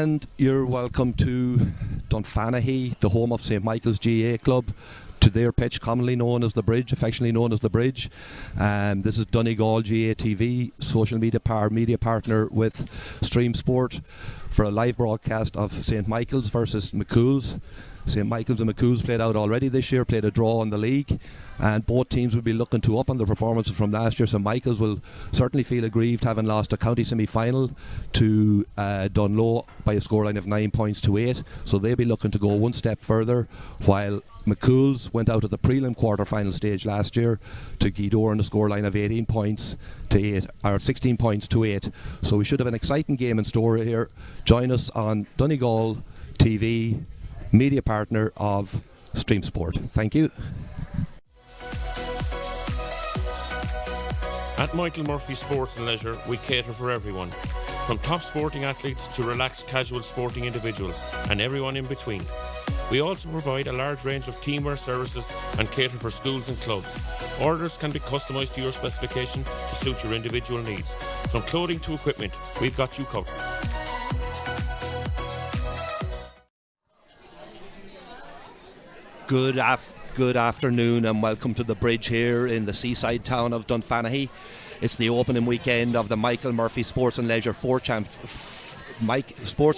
And you're welcome to Dunfanaghy, the home of St Michael's GA Club, to their pitch, commonly known as the Bridge, affectionately known as the Bridge. This is Donegal GA TV, social media partner with Stream Sport, for a live broadcast of St Michael's versus McCool's. St Michael's and McCool's played out already this year, played a draw in the league, and both teams will be looking to up on their performances from last year. St Michael's will certainly feel aggrieved having lost a county semi-final to Dunloe by a scoreline of 9 points to 8, so they'll be looking to go one step further, while McCool's went out at the prelim quarter-final stage last year to Gweedore on a scoreline of 18 points to 8, or 16 points to 8. So we should have an exciting game in store here. Join us on Donegal TV, media partner of Stream Sport. Thank you. At Michael Murphy Sports and Leisure, we cater for everyone, from top sporting athletes to relaxed casual sporting individuals and everyone in between. We also provide a large range of teamwear services and cater for schools and clubs. Orders can be customised to your specification to suit your individual needs. From clothing to equipment, we've got you covered. Good afternoon and welcome to the Bridge here in the seaside town of Dunfanaghy. It's the opening weekend of the Michael Murphy Sports and Leisure Sports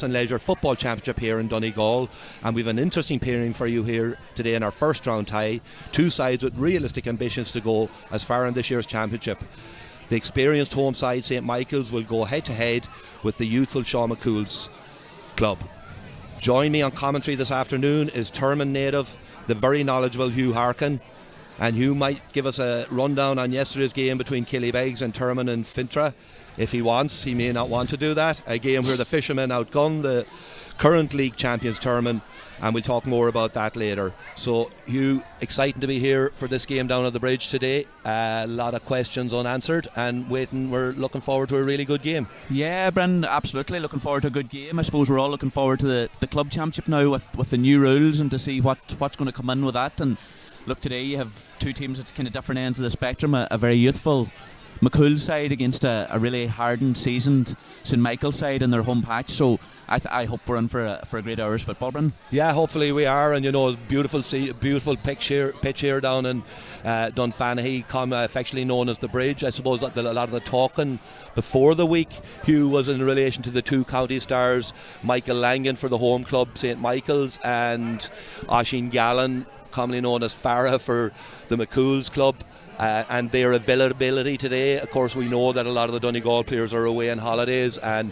and Leisure Football Championship here in Donegal, and we've an interesting pairing for you here today in our first round tie. Two sides with realistic ambitions to go as far in this year's championship. The experienced home side, St Michael's, will go head to head with the youthful Sean McCool's club. Join me on commentary this afternoon is Termon native, the very knowledgeable Hugh Harkin, and Hugh might give us a rundown on yesterday's game between Killybegs and Termon and Fintra if he wants. He may not want to do that. A game where the fishermen outgunned the current league champions Termon, and we'll talk more about that later. So Hugh, exciting to be here for this game down at the Bridge today. A lot of questions unanswered and waiting. We're looking forward to a really good game. Yeah, Brendan, absolutely looking forward to a good game. I suppose we're all looking forward to the club championship now with the new rules and to see what's going to come in with that. And look, today you have two teams at kind of different ends of the spectrum. A very youthful McCool side against a really hardened, seasoned St Michael's side in their home patch. So I hope we're in for a great Irish football, Brendan. Yeah, hopefully we are. And you know, beautiful pitch here down in Dunfanaghy, affectionately known as the Bridge. I suppose that a lot of the talking before the week, Hugh, was in relation to the two county stars, Michael Langan for the home club St Michael's and Oisín Gallen, commonly known as Farah, for the McCool's club. And their availability today. Of course, we know that a lot of the Donegal players are away on holidays and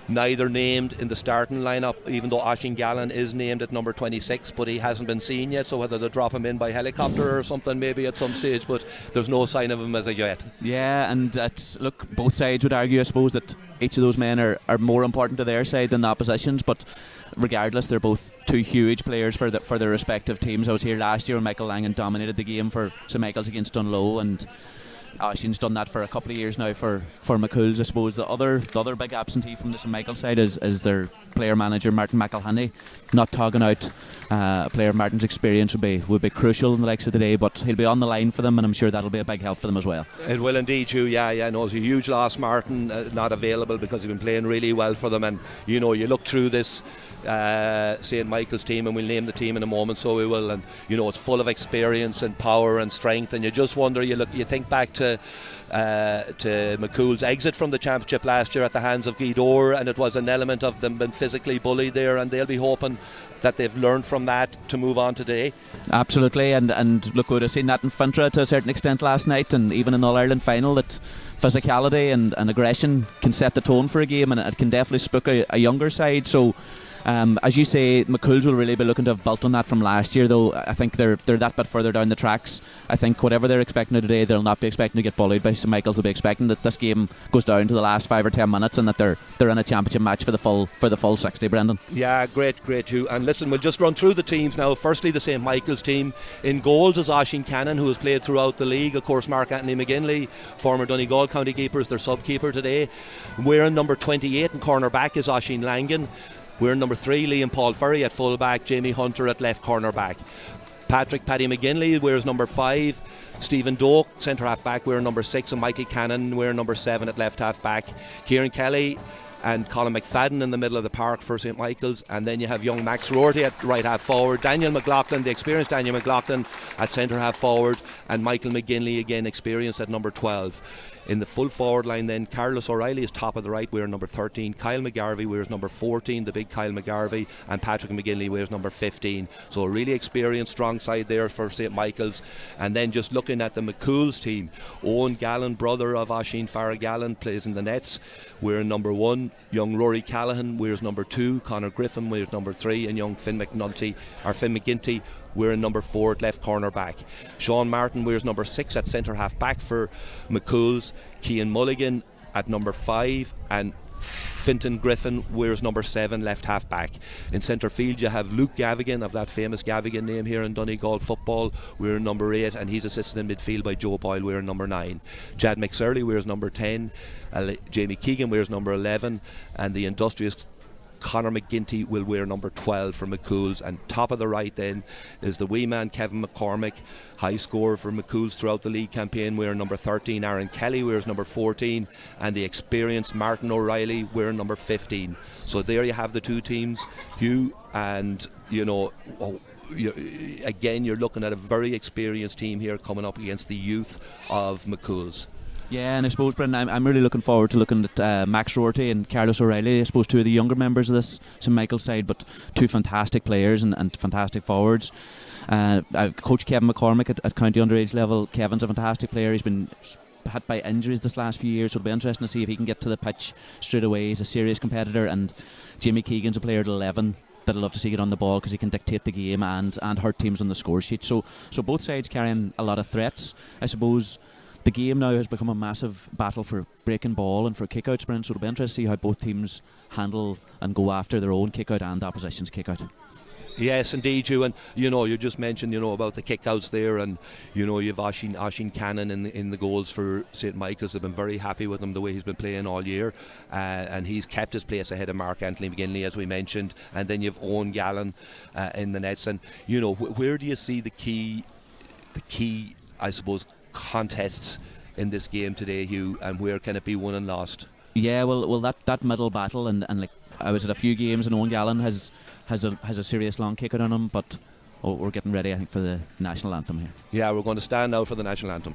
neither named in the starting lineup, even though Oisín Gallen is named at number 26, but he hasn't been seen yet, so whether they drop him in by helicopter or something maybe at some stage, but there's no sign of him as of yet. Yeah, and look, both sides would argue, I suppose, that each of those men are more important to their side than the opposition's, but regardless, they're both two huge players for their respective teams. I was here last year when Michael Langan dominated the game for St Michael's against Dunloe, and Oisín's done that for a couple of years now for McCool's. I suppose the other big absentee from the St Michael's side is their player manager Martin McElhenney. Not talking out player Martin's experience would be crucial in the likes of today, but he'll be on the line for them, and I'm sure that'll be a big help for them as well. It will indeed, Hugh. Yeah, no, it's a huge loss. Martin not available because he's been playing really well for them, and you know, you look through this St Michael's team, and we'll name the team in a moment, so we will, and you know, it's full of experience and power and strength, and you just wonder, you think back to McCool's exit from the championship last year at the hands of Gweedore, and it was an element of them being physically bullied there, and they'll be hoping that they've learned from that to move on today. Absolutely, and look, we would have seen that in Fintra to a certain extent last night, and even in All-Ireland final, that physicality and aggression can set the tone for a game, and it can definitely spook a younger side. So as you say, McCool's will really be looking to have built on that from last year, though I think they're that bit further down the tracks. I think whatever they're expecting today, they'll not be expecting to get bullied by St Michael's. They'll be expecting that this game goes down to the last 5 or 10 minutes and that they're in a championship match for the full 60, Brendan. Yeah, great Hugh. And listen, we'll just run through the teams now. Firstly, the St Michael's team. In goals is Oisín Cannon, who has played throughout the league. Of course, Mark Anthony McGinley, former Donegal county keeper, is their sub-keeper today. Wearing number 28 and corner back is Oisín Langan. We're in number 3, Liam Paul Furry at full back, Jamie Hunter at left corner back. Paddy McGinley wears number 5, Stephen Doak, centre half back, wearing number 6, and Michael Cannon wearing number 7 at left half back. Kieran Kelly and Colin McFadden in the middle of the park for St Michael's, and then you have young Max Rorty at right half forward, Daniel McLaughlin, the experienced Daniel McLaughlin at centre half forward, and Michael McGinley, again experienced, at number 12. In the full forward line then, Carlos O'Reilly is top of the right, wearing number 13. Kyle McGarvey wears number 14, the big Kyle McGarvey, and Patrick McGinley wears number 15. So a really experienced, strong side there for St Michael's. And then just looking at the McCool's team, Owen Gallen, brother of Oisin Farah Gallen, plays in the nets, wearing number 1. Young Rory Callaghan wears number 2. Conor Griffin wears number 3. And young Finn McGinty wearing number 4 at left corner back. Sean Martin wears number 6 at centre half back for McCool's. Cian Mulligan at number 5, and Fintan Griffin wears number 7 left half back. In centre field you have Luke Gavigan, of that famous Gavigan name here in Donegal football, wearing number 8, and he's assisted in midfield by Joe Boyle wearing number 9. Chad McSurley wears number 10, Jamie Keegan wears number 11, and the industrious Conor McGinty will wear number 12 for McCool's. And top of the right then is the wee man Kevin McCormick, high scorer for McCool's throughout the league campaign, wearing number 13. Aaron Kelly wears number 14, and the experienced Martin O'Reilly wearing number 15. So there you have the two teams, Hugh, and again you're looking at a very experienced team here coming up against the youth of McCool's. Yeah, and I suppose, Brendan, I'm really looking forward to looking at Max Rorty and Carlos O'Reilly. I suppose two of the younger members of this St Michael's side, but two fantastic players and fantastic forwards. Coach Kevin McCormick at county underage level. Kevin's a fantastic player. He's been hit by injuries this last few years, so it'll be interesting to see if he can get to the pitch straight away. He's a serious competitor, and Jamie Keegan's a player at 11 that I'd love to see get on the ball because he can dictate the game and hurt teams on the score sheet. So both sides carrying a lot of threats. I suppose the game now has become a massive battle for breaking ball and for kick-out sprints, so it'll be interesting to see how both teams handle and go after their own kick-out and the opposition's kick-out. Yes, indeed, Hugh, and you just mentioned about the kick-outs there, and you've Oisin Cannon in the goals for St Michael's. They've been very happy with him the way he's been playing all year, and he's kept his place ahead of Mark Anthony McGinley, as we mentioned. And then you've Owen Gallen in the nets, and where do you see the key I suppose contests in this game today, Hugh, and where can it be won and lost? Yeah, well, that middle battle, and like I was at a few games, and Owen Gallen has a serious long kick out on him, but we're getting ready, I think, for the national anthem here. Yeah, we're going to stand now for the national anthem.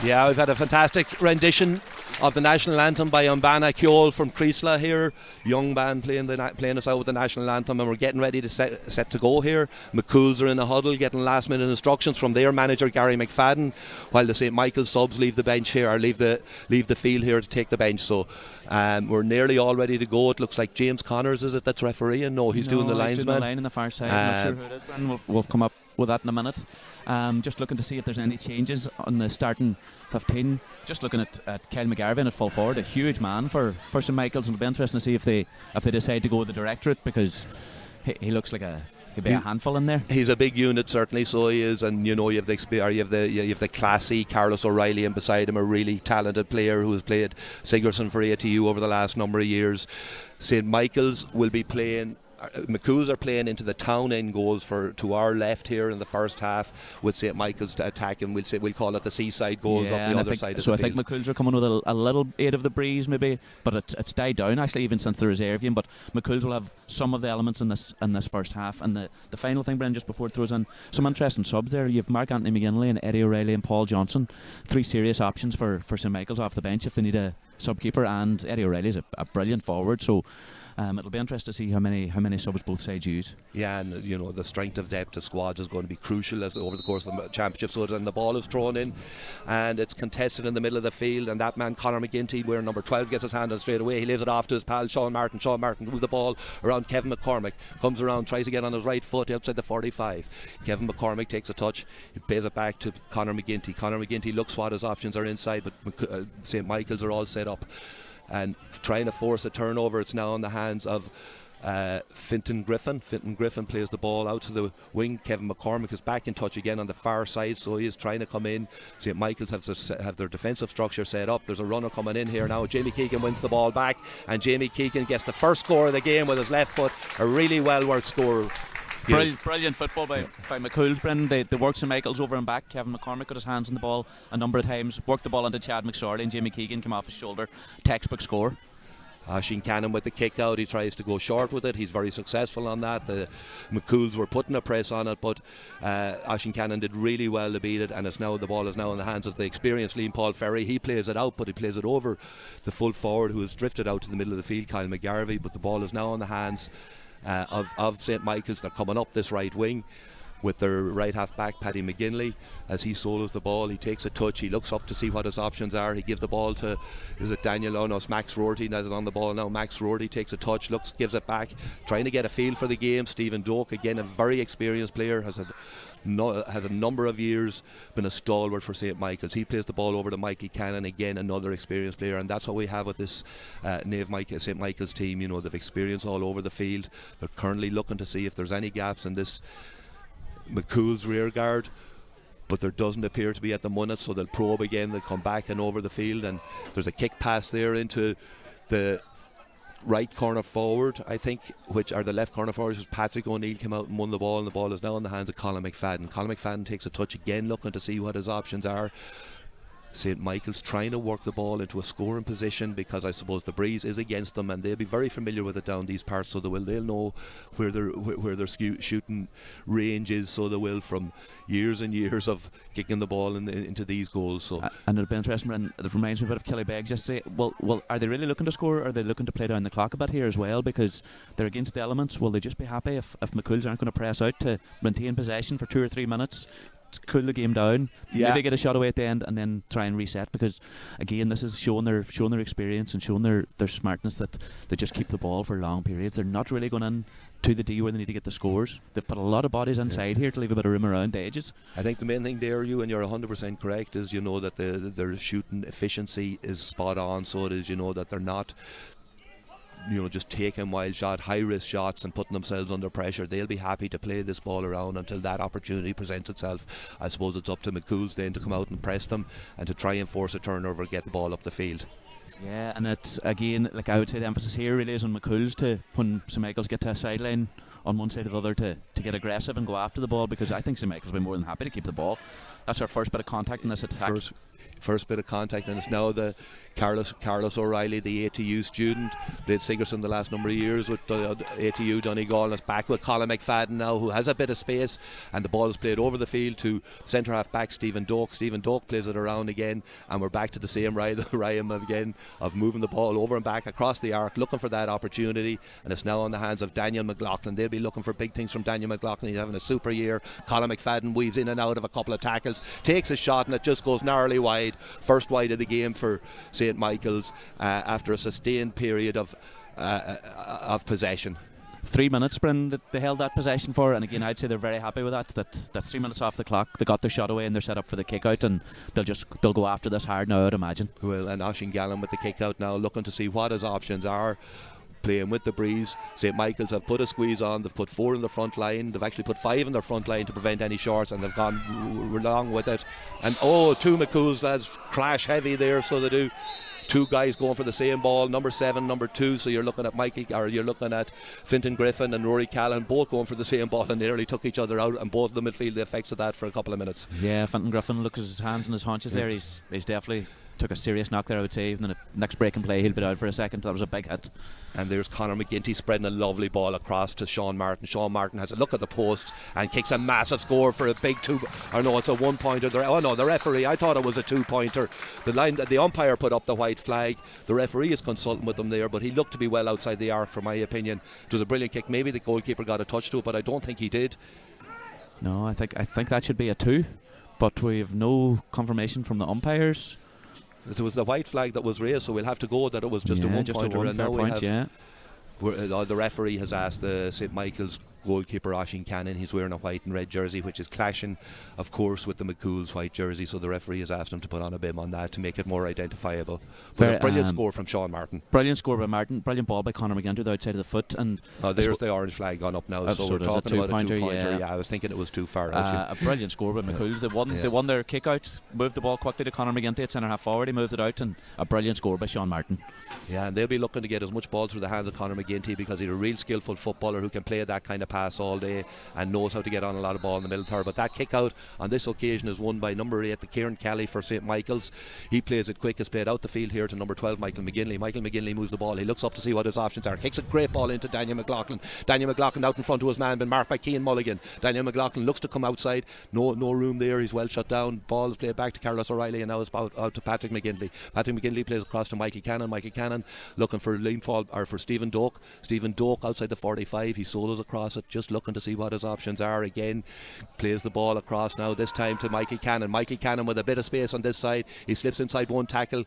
Yeah, we've had a fantastic rendition of the national anthem by Umbana Kjol from Creasla here. Young band playing us out with the national anthem, and we're getting ready to set to go here. McCool's are in a huddle getting last minute instructions from their manager Gary McFadden, while the St Michael's subs leave the bench here, or leave the field here to take the bench. So we're nearly all ready to go. It looks like James Connors, is it, that's refereeing? No, he's doing the linesman. He's doing the line on the far side. I'm not sure who it is, Brendan. We'll come up with that in a minute. Just looking to see if there's any changes on the starting 15. Just looking at Kyle McGarvey at full forward, a huge man for St Michael's, and it'll be interesting to see if they decide to go the directorate, because he looks like he'd be a handful in there. He's a big unit, certainly, so he is, and you have the classy Carlos O'Reilly, and beside him a really talented player who has played Sigerson for ATU over the last number of years. St Michael's will be playing. McCool's are playing into the town end goals to our left here in the first half, with St Michael's to attack, and we'll call it the seaside goals up the other side of the field. So I think McCool's are coming with a little aid of the breeze maybe, but it's died down actually even since the reserve game. But McCool's will have some of the elements in this first half. And the final thing, Brendan, just before it throws in some interesting subs there, you have Mark Anthony McGinley and Eddie O'Reilly and Paul Johnson, three serious options for St Michael's off the bench if they need a sub-keeper, and Eddie O'Reilly's a brilliant forward. So it'll be interesting to see how many subs both sides use. Yeah, and the strength of depth of squads is going to be crucial over the course of the championship. So then the ball is thrown in, and it's contested in the middle of the field, and that man Conor McGinty, wearing number 12, gets his hand on straight away. He lays it off to his pal Sean Martin. Sean Martin moves the ball around Kevin McCormick, comes around, tries to get on his right foot outside the 45. Kevin McCormick takes a touch, he plays it back to Conor McGinty. Conor McGinty looks what his options are inside, but St. Michael's are all set up and trying to force a turnover. It's now in the hands of Fintan Griffin. Fintan Griffin plays the ball out to the wing. Kevin McCormick is back in touch again on the far side, so he is trying to come in. St. Michael's have their defensive structure set up. There's a runner coming in here now. Jamie Keegan wins the ball back, and Jamie Keegan gets the first score of the game with his left foot. A really well worked score. Brilliant football by McCool's, Brendan. They worked St. Michael's over and back. Kevin McCormick got his hands on the ball a number of times, worked the ball into Chad McSorley, and Jamie Keegan came off his shoulder. Textbook score. Sheen Cannon with the kick out, he tries to go short with it. He's very successful on that. The McCools were putting a press on it, but Sheen Cannon did really well to beat it, and the ball is now in the hands of the experienced Liam Paul Ferry. He plays it out, but he plays it over the full forward who has drifted out to the middle of the field, Kyle McGarvey. But the ball is now in the hands of St. Michael's. They're coming up this right wing with their right half back Paddy McGinley. As he solos the ball, he takes a touch, he looks up to see what his options are. He gives the ball to, is it Daniel? Oh no, it's Max Roarty that is on the ball now. Max Roarty takes a touch, looks, gives it back, trying to get a feel for the game. Stephen Doak, again a very experienced player, has a number of years been a stalwart for St. Michael's. He plays the ball over to Michael Cannon, again another experienced player, and that's what we have with this St. Michael's team. They've experience all over the field. They're currently looking to see if there's any gaps in this McCool's rear guard, but there doesn't appear to be at the minute, so they'll probe again. They'll come back and over the field, and there's a kick pass there into the right corner forward, I think, which are the left corner forwards. Patrick O'Neill came out and won the ball, and the ball is now in the hands of Colin McFadden. Colin McFadden takes a touch again, looking to see what his options are. St. Michael's trying to work the ball into a scoring position, because I suppose the breeze is against them, and they'll be very familiar with it down these parts, so they'll know where their shooting range is, so they will, from years and years of kicking the ball into these goals. So and it'll be interesting, Brendan, it reminds me a bit of Killybegs yesterday. Well, are they really looking to score, or are they looking to play down the clock a bit here as well, because they're against the elements? Will they just be happy if McCool's aren't going to press out to maintain possession for 2 or 3 minutes, cool the game down, maybe get a shot away at the end, and then try and reset? Because again, this is showing their experience and showing their smartness, that they just keep the ball for long periods. They're not really going in to the D where they need to get the scores. They've put a lot of bodies inside here to leave a bit of room around the edges. I think the main thing there, and you're 100% correct, is that their shooting efficiency is spot on. So it is that they're not just taking wild shot, high risk shots and putting themselves under pressure. They'll be happy to play this ball around until that opportunity presents itself. I suppose it's up to McCool's then to come out and press them and to try and force a turnover, get the ball up the field. Yeah, and it's again, like I would say, the emphasis here really is on McCool's, to, when St. Michael's get to a sideline on one side or the other, to get aggressive and go after the ball, because I think St. Michael's will be more than happy to keep the ball. That's our first bit of contact in this attack. First bit of contact, and it's now the Carlos O'Reilly, the ATU student, played Sigerson the last number of years with ATU Donegal, and is back with Colin McFadden now, who has a bit of space, and the ball is played over the field to centre half back Stephen Doak. Stephen Doak plays it around again, and we're back to the same rhyme again of moving the ball over and back across the arc, looking for that opportunity, and it's now in the hands of Daniel McLaughlin. They'll be looking for big things from Daniel McLaughlin. He's having a super year. Colin McFadden weaves in and out of a couple of tackles, takes a shot, and it just goes narrowly wide. First wide of the game for St. Michael's after a sustained period of possession. 3 minutes, Bryn, that they held that possession for, and again I'd say they're very happy with that. That's 3 minutes off the clock. They got their shot away and they're set up for the kick out, and they'll go after this hard now, I'd imagine. Well, and Oisín Gallen with the kick out now, looking to see what his options are. Playing with the breeze. St. Michael's have put a squeeze on. They've put 4 in the front line. They've actually put 5 in their front line to prevent any shorts, and they've gone along with it. And 2 McCool's lads crash heavy there, so they do. 2 guys going for the same ball, number 7, number 2. So you're looking at Fintan Griffin and Rory Callan, both going for the same ball, and nearly took each other out, and both of them midfield the effects of that for a couple of minutes. Yeah, Fintan Griffin, look at his hands and his haunches there. He's definitely took a serious knock there, I would say. And then the next break and play, he'll be down for a second. That was a big hit. And there's Conor McGinty spreading a lovely ball across to Sean Martin. Sean Martin has a look at the post and kicks a massive score for a big it's a 1-pointer. The referee, I thought it was a 2-pointer. The umpire put up the white flag. The referee is consulting with them there, but he looked to be well outside the arc, for my opinion. It was a brilliant kick. Maybe the goalkeeper got a touch to it, but I don't think he did. No, I think that should be a 2, but we have no confirmation from the umpires. It was the white flag that was raised, so we'll have to go that it was just a 1-pointer. And now the referee has asked the St Michael's goalkeeper Oisín Cannon. He's wearing a white and red jersey, which is clashing, of course, with the McCool's white jersey, so the referee has asked him to put on a bib on that to make it more identifiable. But a brilliant score from Sean Martin. Brilliant score by Martin. Brilliant ball by Conor McGinty to the outside of the foot. And there's the orange flag gone up now, so we're talking about a 2-pointer. Yeah, I was thinking it was too far out. A brilliant score by McCool's. They won their kick out, moved the ball quickly to Conor McGinty at centre half forward. He moved it out, and a brilliant score by Sean Martin. Yeah, and they'll be looking to get as much ball through the hands of Conor McGinty, because he's a real skillful footballer who can play that kind of pass all day and knows how to get on a lot of ball in the middle third. But that kick out on this occasion is won by number 8, the Kieran Kelly for St Michael's. He plays it quick, is played out the field here to number 12, Michael McGinley. Michael McGinley moves the ball. He looks up to see what his options are. Kicks a great ball into Daniel McLaughlin. Daniel McLaughlin out in front of his man, been marked by Cian Mulligan. Daniel McLaughlin looks to come outside. No room there. He's well shut down. Ball is played back to Carlos O'Reilly, and now it's out to Patrick McGinley. Patrick McGinley plays across to Michael Cannon. Michael Cannon looking for for Stephen Doak. Stephen Doak outside the 45. He solos across it, just looking to see what his options are. Again, plays the ball across now, this time to Michael Cannon. Michael Cannon with a bit of space on this side. He slips inside one tackle,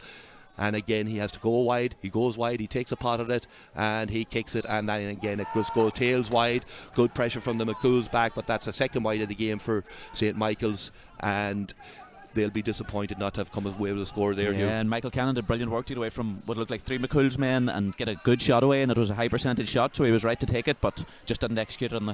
and again he has to go wide. He goes wide, he takes a pot at it, and he kicks it, and then again it goes tails wide. Good pressure from the McCool's back, but that's a second wide of the game for St Michael's, and they'll be disappointed not to have come away with a score there. Yeah, and Michael Cannon did brilliant work to get away from what looked like 3 McCool's men and get a good shot away, and it was a high percentage shot, so he was right to take it, but just didn't execute it on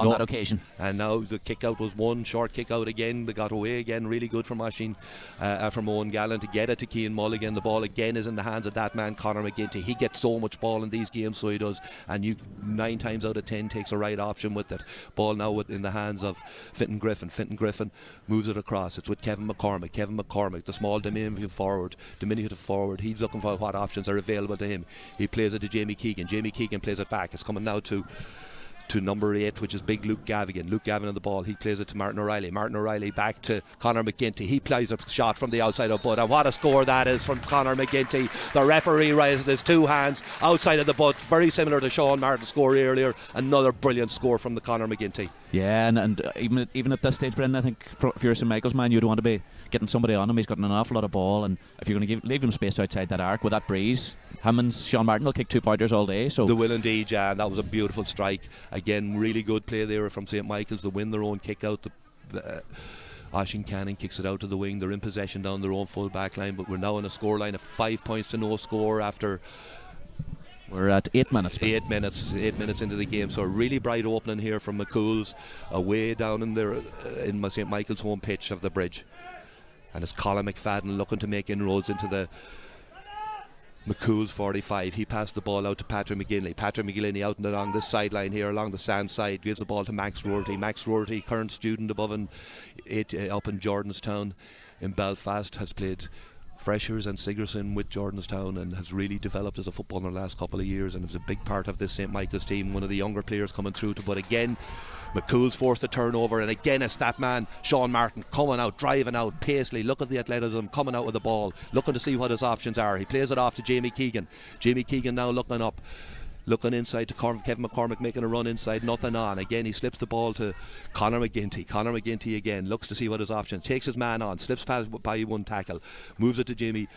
that occasion. And now the kick out was one short kick out again. They got away again. Really good from from Owen Gallen to get it to Cian Mulligan. The ball again is in the hands of that man Conor McGinty. He gets so much ball in these games, so he does, and 9 times out of 10 takes a right option with it. Ball now in the hands of Fintan Griffin. Fintan Griffin moves it across. It's with Kevin McCormick, the small diminutive forward. He's looking for what options are available to him. He plays it to Jamie Keegan. Jamie Keegan plays it back. It's coming now to number 8, which is big Luke Gavigan. Luke Gavigan on the ball. He plays it to Martin O'Reilly. Martin O'Reilly back to Conor McGinty. He plays a shot from the outside of butt, and what a score that is from Conor McGinty. The referee raises his 2 hands outside of the butt, very similar to Sean Martin's score earlier. Another brilliant score from the Conor McGinty. Yeah, and even at this stage, Brendan, I think if you're a St Michael's man, you'd want to be getting somebody on him. He's got an awful lot of ball, and if you're going to leave him space outside that arc with that breeze, him and Sean Martin will kick 2-pointers all day. So they will indeed, yeah, and that was a beautiful strike. Again, really good play there from St Michael's to win their own kick out. Oisín Cannon kicks it out to the wing. They're in possession down their own full back line, but we're now in a scoreline of 5 points to no score after. We're at 8 minutes. 8 minutes into the game. So a really bright opening here from McCool's away down in St Michael's home pitch of the Bridge. And it's Colin McFadden looking to make inroads into the McCool's 45. He passed the ball out to Patrick McGinley. Patrick McGinley out and along this sideline here, along the sand side, gives the ball to Max Roherty. Max Roherty, current student up in Jordanstown in Belfast, has played Freshers and Sigerson with Jordanstown and has really developed as a footballer in the last couple of years, and was a big part of this St Michael's team, one of the younger players coming through. But again, McCool's forced the turnover, and again it's that man Sean Martin coming out, driving out, pacely. Look at the athleticism, coming out with the ball, looking to see what his options are. He plays it off to Jamie Keegan. Jamie Keegan now looking up, looking inside to Kevin McCormick, making a run inside, nothing on. Again he slips the ball to Conor McGinty. Conor McGinty again looks to see what his options, takes his man on, slips past by one tackle, moves it to Jamie.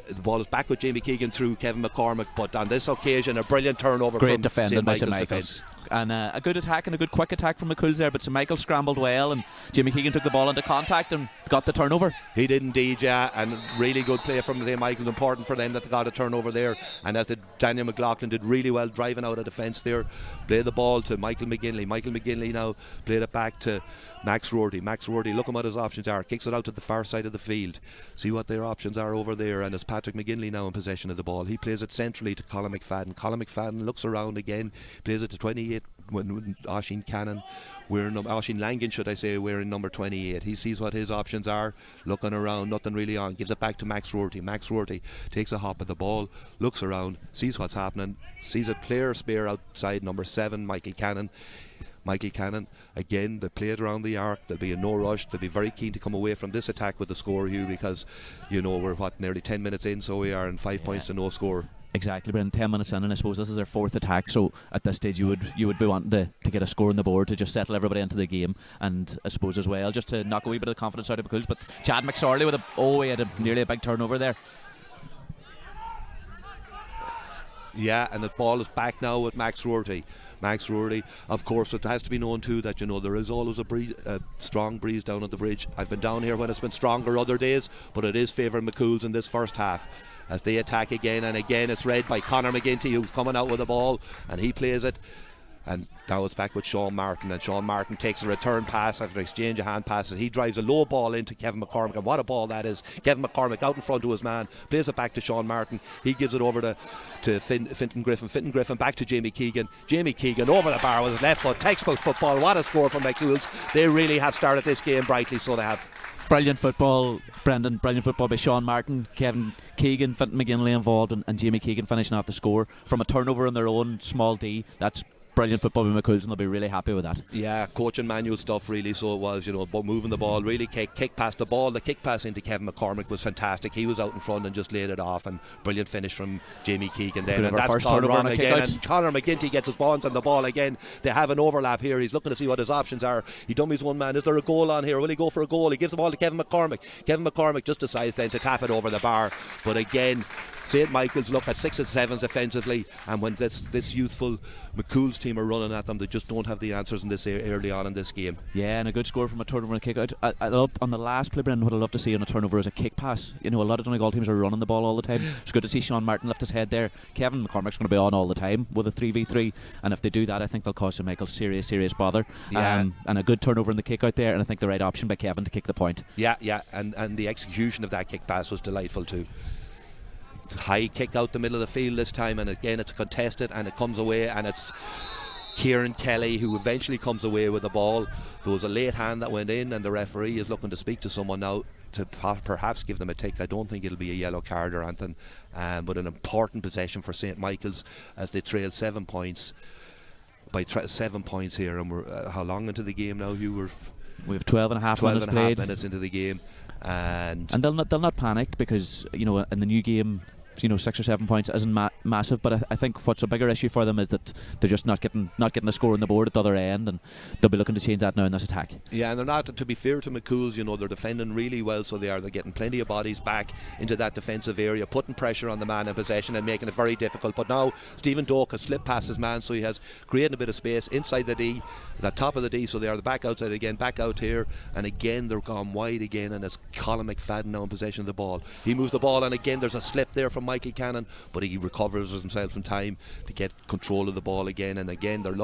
The ball is back with Jamie Keegan through Kevin McCormick, but on this occasion a brilliant turnover. Great from defending by St Michael's. Defense. And a good attack and a good quick attack from McCool's there, but St Michael's scrambled well, and Jamie Keegan took the ball into contact and got the turnover. He did indeed, yeah, and really good play from St Michael's. Important for them that they got a turnover there, and as Daniel McLaughlin did really well driving out of defence there. Played the ball to Michael McGinley. Michael McGinley now played it back to Max Roherty. Max Roherty, look at what his options are, kicks it out to the far side of the field, see what their options are over there, and it's Patrick McGinley now in possession of the ball. He plays it centrally to Colin McFadden. Colin McFadden looks around again, plays it to 28 when Oisín Cannon, Oisín Langan, should I say, wearing number 28. He sees what his options are, looking around, nothing really on, gives it back to Max Rourke. Max Rourke takes a hop at the ball, looks around, sees what's happening, sees a player spear outside number 7, Michael Cannon, again, they play it around the arc. There'll be a no rush. They'll be very keen to come away from this attack with the score, Hugh, because, we're nearly 10 minutes in, so we are, and 5 points to no score. Exactly, but in 10 minutes in, and I suppose this is their 4th attack, so at this stage you would be wanting to get a score on the board to just settle everybody into the game, and I suppose as well just to knock a wee bit of the confidence out of McCool's. But Chad McSorley he had nearly a big turnover there. Yeah, and the ball is back now with Max Rourke. Of course, it has to be known too that there is always a strong breeze down at the bridge. I've been down here when it's been stronger other days, but it is favouring McCool's in this first half as they attack again and again. It's read by Conor McGinty, who's coming out with the ball, and he plays it. And now it's back with Sean Martin, and Sean Martin takes a return pass after an exchange of hand passes. He drives a low ball into Kevin McCormick, and what a ball that is. Kevin McCormick out in front of his man, plays it back to Sean Martin. He gives it over to Fintan Griffin. Fintan Griffin back to Jamie Keegan. Jamie Keegan over the bar with his left foot. Textbook football. What a score from McCool's. They really have started this game brightly, so they have. Brilliant football, Brendan. Brilliant football by Sean Martin, Kevin Keegan, Fintan McGinley involved, and Jamie Keegan finishing off the score from a turnover on their own small D. That's brilliant football by McCool's, and they'll be really happy with that. Yeah, coaching manual stuff really, so it was, but moving the ball, really kick past the ball. The kick pass into Kevin McCormick was fantastic. He was out in front and just laid it off, and brilliant finish from Jamie Keegan then. And that's gone wrong again, and Conor McGinty gets his bonds on the ball again. They have an overlap here. He's looking to see what his options are. He dummies one man. Is there a goal on here? Will he go for a goal? He gives the ball to Kevin McCormick. Kevin McCormick just decides then to tap it over the bar, but again, St. Michael's look at 6 and 7s offensively, and when this youthful McCool's team are running at them, they just don't have the answers in this early on in this game. Yeah, and a good score from a turnover and a kick out. I loved on the last play, Brendan, what I love to see on a turnover is a kick pass. A lot of Donegal teams are running the ball all the time. It's good to see Sean Martin lift his head there. Kevin McCormick's going to be on all the time with a 3v3, and if they do that, I think they'll cause St. Michael's serious bother. Yeah. And a good turnover in the kick out there, and I think the right option by Kevin to kick the point. Yeah, and the execution of that kick pass was delightful too. High kick out the middle of the field this time, and again it's contested and it comes away, and it's Kieran Kelly who eventually comes away with the ball. There was a late hand that went in, and the referee is looking to speak to someone now to perhaps give them a tick. I don't think it'll be a yellow card or anything, but an important possession for St. Michael's as they trail 7 points by 7 points here. And we're how long into the game now, Hugh? We have 12 and a half minutes into the game, and they'll not panic because in the new game 6 or 7 points isn't massive, but I think what's a bigger issue for them is that they're just not getting a score on the board at the other end, and they'll be looking to change that now in this attack. Yeah, and they're not, to be fair to McCool's, they're defending really well, so they're getting plenty of bodies back into that defensive area, putting pressure on the man in possession and making it very difficult. But now Stephen Doak has slipped past his man, so he has created a bit of space inside the D, the top of the D, so they are the back outside again, back out here, and again they're gone wide again, and it's Colin McFadden now in possession of the ball. He moves the ball, and again there's a slip there from Michael Cannon, but he recovers himself in time to get control of the ball again, and again they're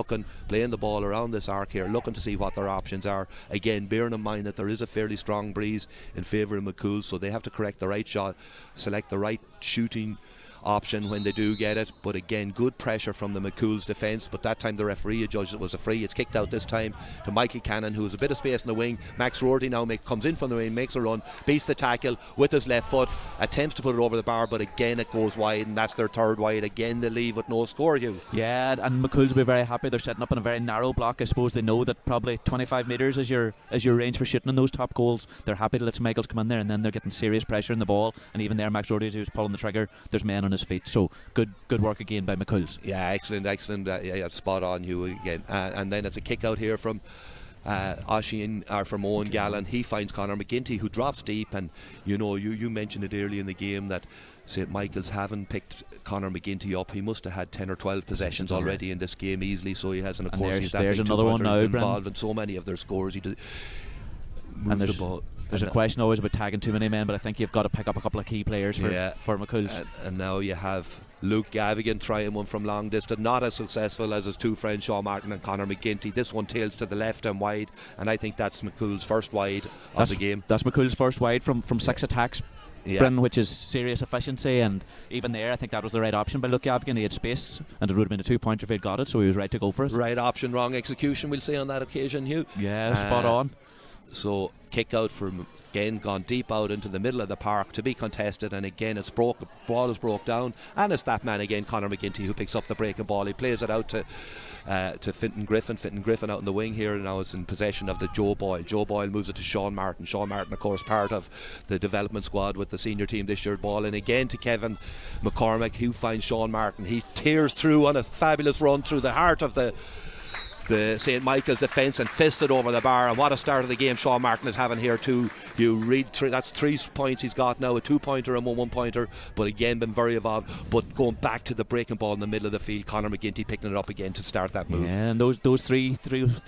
playing the ball around this arc here, looking to see what their options are. Again, bearing in mind that there is a fairly strong breeze in favour of McCool, so they have to correct the right shot, select the right shooting option when they do get it. But again, good pressure from the McCool's defence, but that time the referee judged it was a free. It's kicked out this time to Michael Cannon, who has a bit of space in the wing. Max Rourke now comes in from the wing, makes a run, beats the tackle with his left foot, attempts to put it over the bar, but again it goes wide, and that's their third wide. Again they leave with no score, Hugh. Yeah, and McCool's will be very happy. They're setting up in a very narrow block. I suppose they know that probably 25 metres is your range for shooting in those top goals. They're happy to let St. Michael's come in there, and then they're getting serious pressure in the ball, and even there Max Rourke, who's pulling the trigger, there's men on his feet. So good work again by McCool's. Yeah, excellent. Yeah, spot on, Hugh, again. And then it's a kick out here from from Owen Gallen. He finds Conor McGinty, who drops deep, and you mentioned it early in the game that St. Michael's haven't picked Conor McGinty up. He must have had 10 or 12 possessions already in this game easily, so he has, and of course he's that there's another one now, involved in so many of their scores. He moves the ball. There's a question always about tagging too many men, but I think you've got to pick up a couple of key players for McCool's. And now you have Luke Gavigan trying one from long distance, not as successful as his two friends Sean Martin and Conor McGinty. This one tails to the left and wide, and I think that's McCool's first wide of the game. That's McCool's first wide from 6 attacks. Bryn, which is serious efficiency, and even there I think that was the right option by Luke Gavgan. He had space and it would have been a 2-pointer if he'd got it, so he was right to go for it. Right option, wrong execution, we'll say on that occasion, Hugh. Yeah, spot on. So kick out from, again, gone deep out into the middle of the park to be contested, and again the ball is broke down, and it's that man again, Conor McGinty, who picks up the breaking ball. He plays it out to Fintan Griffin out in the wing here, and now it's in possession of the Joe Boyle. Joe Boyle moves it to Sean Martin. Sean Martin, of course, part of the development squad with the senior team this year. Ball in again to Kevin McCormick, who finds Sean Martin. He tears through on a fabulous run through the heart of the St. Michael's defence and fisted over the bar. And what a start of the game Sean Martin is having here too. You read that's 3 points he's got now, a 2-pointer and 1-pointer, but again been very involved. But going back to the breaking ball in the middle of the field, Conor McGinty picking it up again to start that move. Yeah, and those three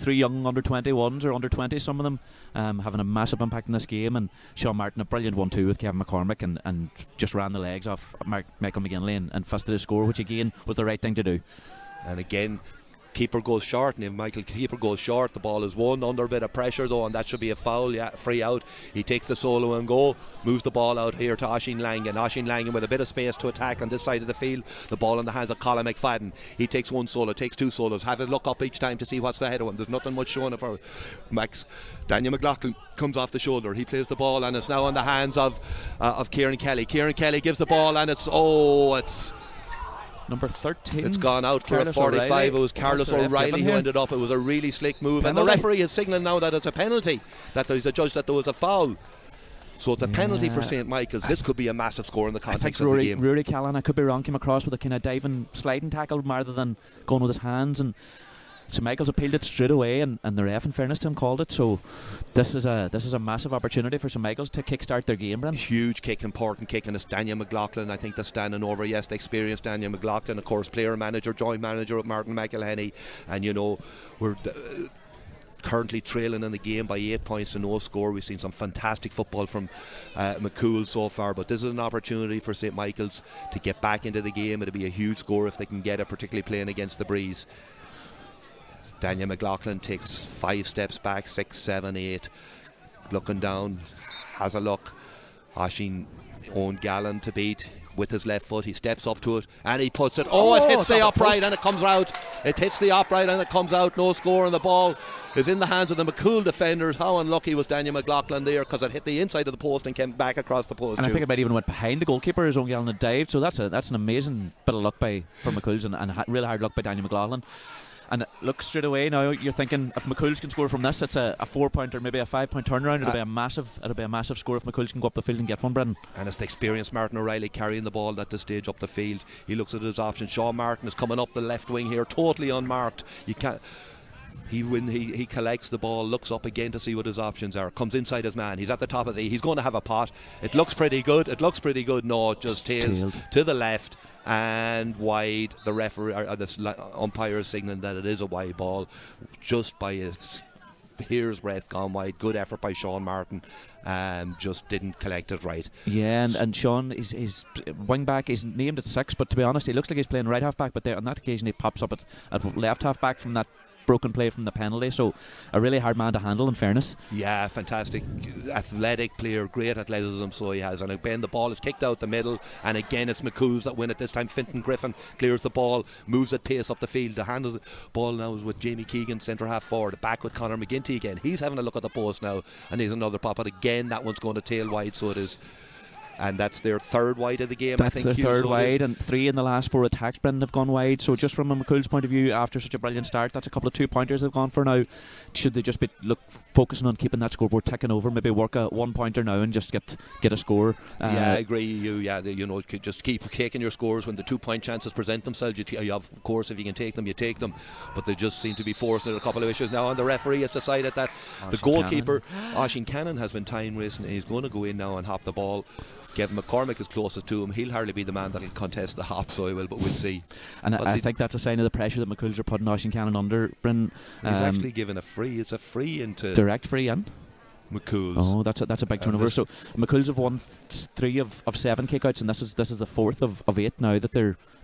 young under 21s or under 20, some of them having a massive impact in this game. And Sean Martin, a brilliant 1-2 with Kevin McCormick, and just ran the legs off Michael McGinley and fisted his score, which again was the right thing to do. And again, keeper goes short, and if Michael keeper goes short, the ball is won under a bit of pressure though, and that should be a foul. Yeah, free out. He takes the solo and go, moves the ball out here to Oisín Langan. Oisín Langan with a bit of space to attack on this side of the field. The ball in the hands of Colin McFadden. He takes 1 solo, takes 2 solos, have a look up each time to see what's ahead of him. There's nothing much showing for Max. Daniel McLaughlin comes off the shoulder. He plays the ball, and it's now in the hands of Kieran Kelly. Kieran Kelly gives the ball, and it's number 13. It's gone out for Carlos a 45. O'Reilly. It was Carlos O'Reilly who ended up. It was a really slick move, and the referee is signalling now that it's a penalty, that there's a judge that there was a foul. So it's a penalty for St. Michael's. This could be a massive score in the context of the game. Rory Callan, I could be wrong, came across with a kind of diving, sliding tackle rather than going with his hands, and St. Michael's appealed it straight away, and the ref, in fairness to him, called it. So this is a massive opportunity for St. Michael's to kickstart their game, Bren. Huge kick, important kick, and it's Daniel McLaughlin, I think, that's standing over. Yes, the experienced Daniel McLaughlin, of course, player manager, joint manager of Martin McElhenney, and you know, we're currently trailing in the game by 8 points to no score. We've seen some fantastic football from McCool so far, but this is an opportunity for St. Michael's to get back into the game. It'll be a huge score if they can get it, particularly playing against the breeze. Daniel McLaughlin takes 5 steps back, 6, 7, 8, looking down, has a look. Oisín Owen Gallen to beat with his left foot. He steps up to it and he puts it. It hits the upright and it comes out. It hits the upright and it comes out. No score, and the ball is in the hands of the McCool defenders. How unlucky was Daniel McLaughlin there, because it hit the inside of the post and came back across the post. And I think it might even went behind the goalkeeper as Owen Gallen had dived. So that's an amazing bit of luck for McCool's, and really hard luck by Daniel McLaughlin. And look, straight away now you're thinking, if McCool's can score from this, it's a 4-pointer, maybe a 5-point turnaround. It'll be a massive score if McCool's can go up the field and get one, Brendan. And it's the experienced Martin O'Reilly carrying the ball at this stage up the field. He looks at his options. Sean Martin is coming up the left wing here, totally unmarked. You can't. He collects the ball, looks up again to see what his options are, comes inside his man, he's at the top of he's going to have a pot. It looks pretty good. No, it just tails to the left and wide. The referee or the umpire is signaling that it is a wide ball, just by a hair's breadth gone wide. Good effort by Sean Martin, just didn't collect it right. Yeah, and Sean, his wing back is named at 6, but to be honest, he looks like he's playing right half back, but there on that occasion he pops up at left half back from that broken play from the penalty. So a really hard man to handle, in fairness. Yeah, fantastic athletic player, great athleticism, so he has. And again, the ball is kicked out the middle, and again it's McCool's that win it this time. Fintan Griffin clears the ball, moves at pace up the field. The hand of the ball now is with Jamie Keegan, centre half forward, back with Conor McGinty again. He's having a look at the post now, and he's another pop, but again that one's going to tail wide, so it is. And that's their 3rd wide of the game. That's I think their 3rd wide, and 3 in the last 4 attacks, Brendan, have gone wide. So just from a McCool's point of view, after such a brilliant start, that's a couple of 2-pointers they've gone for now. Should they just be focusing on keeping that scoreboard ticking over, maybe work a 1-pointer now and just get a score? Yeah, I agree. You could just keep taking your scores when the 2-point chances present themselves. You have, of course, if you can take them, you take them. But they just seem to be forcing a couple of issues now, and the referee has decided that the goalkeeper, Oisín Cannon, has been time racing, and he's going to go in now and hop the ball. Kevin McCormick is closest to him. He'll hardly be the man that'll contest the hop, so he will, but we'll see. And I think that's a sign of the pressure that McCool's are putting Oisín Cannon under. He's actually given a free. It's a free into direct free in. McCool's. Oh, that's a big turnover. So McCool's have won 3 of 7 kickouts, and this is the 4th of 8 now that